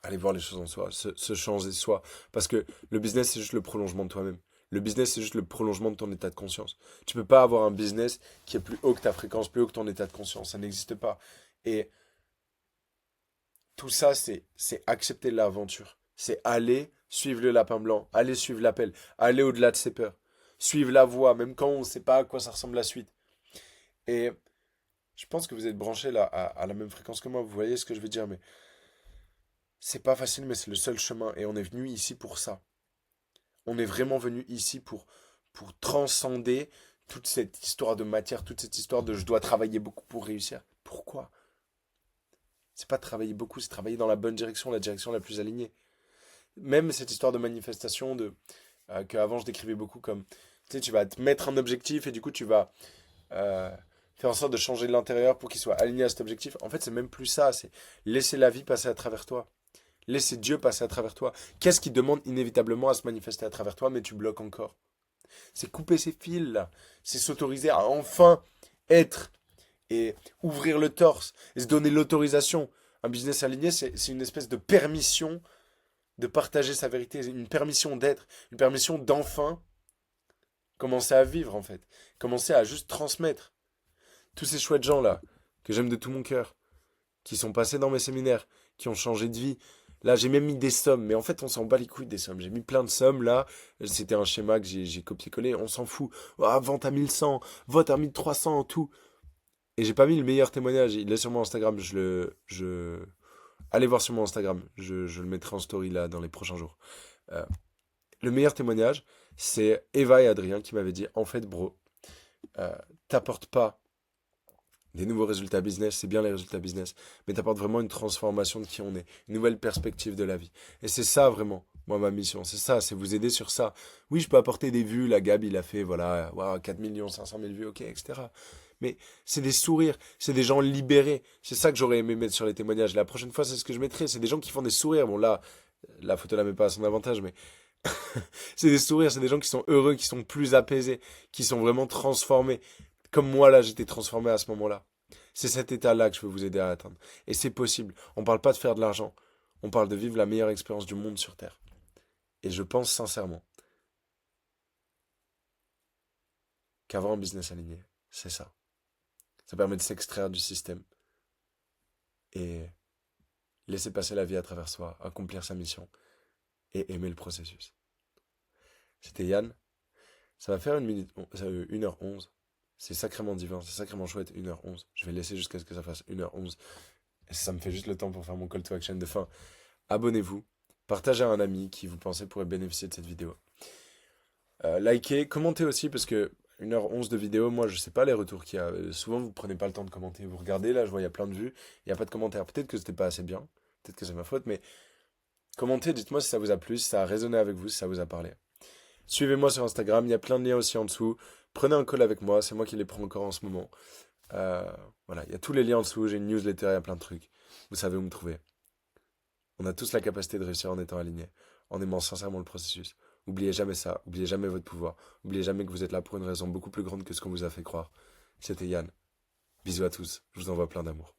aller voir les choses en soi, se changer soi. Parce que le business, c'est juste le prolongement de toi-même. Le business, c'est juste le prolongement de ton état de conscience. Tu peux pas avoir un business qui est plus haut que ta fréquence, plus haut que ton état de conscience. Ça n'existe pas. Et tout ça, c'est accepter l'aventure. C'est aller suivre le lapin blanc, aller suivre l'appel, aller au-delà de ses peurs. Suivre la voie, même quand on ne sait pas à quoi ça ressemble la suite. Et je pense que vous êtes branchés là à la même fréquence que moi. Vous voyez ce que je veux dire, mais c'est pas facile, mais c'est le seul chemin. Et on est venu ici pour ça. On est vraiment venu ici pour transcender toute cette histoire de matière, toute cette histoire de je dois travailler beaucoup pour réussir. Pourquoi? C'est pas travailler beaucoup, c'est travailler dans la bonne direction, la direction la plus alignée. Même cette histoire de manifestation que avant je décrivais beaucoup comme tu sais, tu vas te mettre un objectif et du coup tu vas euh, faire en sorte de changer de l'intérieur pour qu'il soit aligné à cet objectif. En fait, c'est même plus ça, c'est laisser la vie passer à travers toi. Laisser Dieu passer à travers toi. Qu'est-ce qui demande inévitablement à se manifester à travers toi, mais tu bloques encore? C'est couper ces fils là. C'est s'autoriser à enfin être et ouvrir le torse et se donner l'autorisation. Un business aligné, c'est une espèce de permission de partager sa vérité, une permission d'être, une permission d'enfin commencer à vivre en fait. Commencer à juste transmettre. Tous ces chouettes gens là, que j'aime de tout mon cœur, qui sont passés dans mes séminaires, qui ont changé de vie. Là, j'ai même mis des sommes, mais en fait, on s'en bat les couilles des sommes. J'ai mis plein de sommes là. C'était un schéma que j'ai copié-collé. On s'en fout. Ah, vente à 1100, vote à 1300, tout. Et j'ai pas mis le meilleur témoignage. Il est sur mon Instagram. Allez voir sur mon Instagram. Je le mettrai en story là dans les prochains jours. Euh, le meilleur témoignage, c'est Eva et Adrien qui m'avaient dit, en fait, bro, euh, t'apportes pas des nouveaux résultats business, c'est bien les résultats business, mais t'apportes vraiment une transformation de qui on est, une nouvelle perspective de la vie. Et c'est ça vraiment, moi, ma mission, c'est ça, c'est vous aider sur ça. Oui, je peux apporter des vues, la Gab, il a fait, voilà, wow, 4 millions, 500 000 vues, ok, etc. Mais c'est des sourires, c'est des gens libérés. C'est ça que j'aurais aimé mettre sur les témoignages. La prochaine fois, c'est ce que je mettrai. C'est des gens qui font des sourires. Bon, là, la photo la met pas à son avantage, mais c'est des sourires, c'est des gens qui sont heureux, qui sont plus apaisés, qui sont vraiment transformés. Comme moi, là, j'étais transformé à ce moment-là. C'est cet état-là que je veux vous aider à atteindre. Et c'est possible. On ne parle pas de faire de l'argent. On parle de vivre la meilleure expérience du monde sur Terre. Et je pense sincèrement qu'avoir un business aligné, c'est ça. Ça permet de s'extraire du système et laisser passer la vie à travers soi, accomplir sa mission et aimer le processus. C'était Yann. Ça va faire 1h11. C'est sacrément divin, c'est sacrément chouette, 1h11. Je vais laisser jusqu'à ce que ça fasse 1h11. Et ça me fait juste le temps pour faire mon call to action de fin. Abonnez-vous, partagez à un ami qui vous pensez pourrait bénéficier de cette vidéo. Likez, commentez aussi parce que 1h11 de vidéo, moi je sais pas les retours qu'il y a. Souvent vous prenez pas le temps de commenter. Vous regardez, là je vois il y a plein de vues, il n'y a pas de commentaires. Peut-être que c'était pas assez bien, peut-être que c'est ma faute, mais commentez, dites-moi si ça vous a plu, si ça a résonné avec vous, si ça vous a parlé. Suivez-moi sur Instagram, il y a plein de liens aussi en dessous. Prenez un call avec moi, c'est moi qui les prends encore en ce moment. Euh, voilà, il y a tous les liens en dessous, j'ai une newsletter, il y a plein de trucs. Vous savez où me trouver. On a tous la capacité de réussir en étant alignés, en aimant sincèrement le processus. Oubliez jamais ça, oubliez jamais votre pouvoir, oubliez jamais que vous êtes là pour une raison beaucoup plus grande que ce qu'on vous a fait croire. C'était Yann. Bisous à tous, je vous envoie plein d'amour.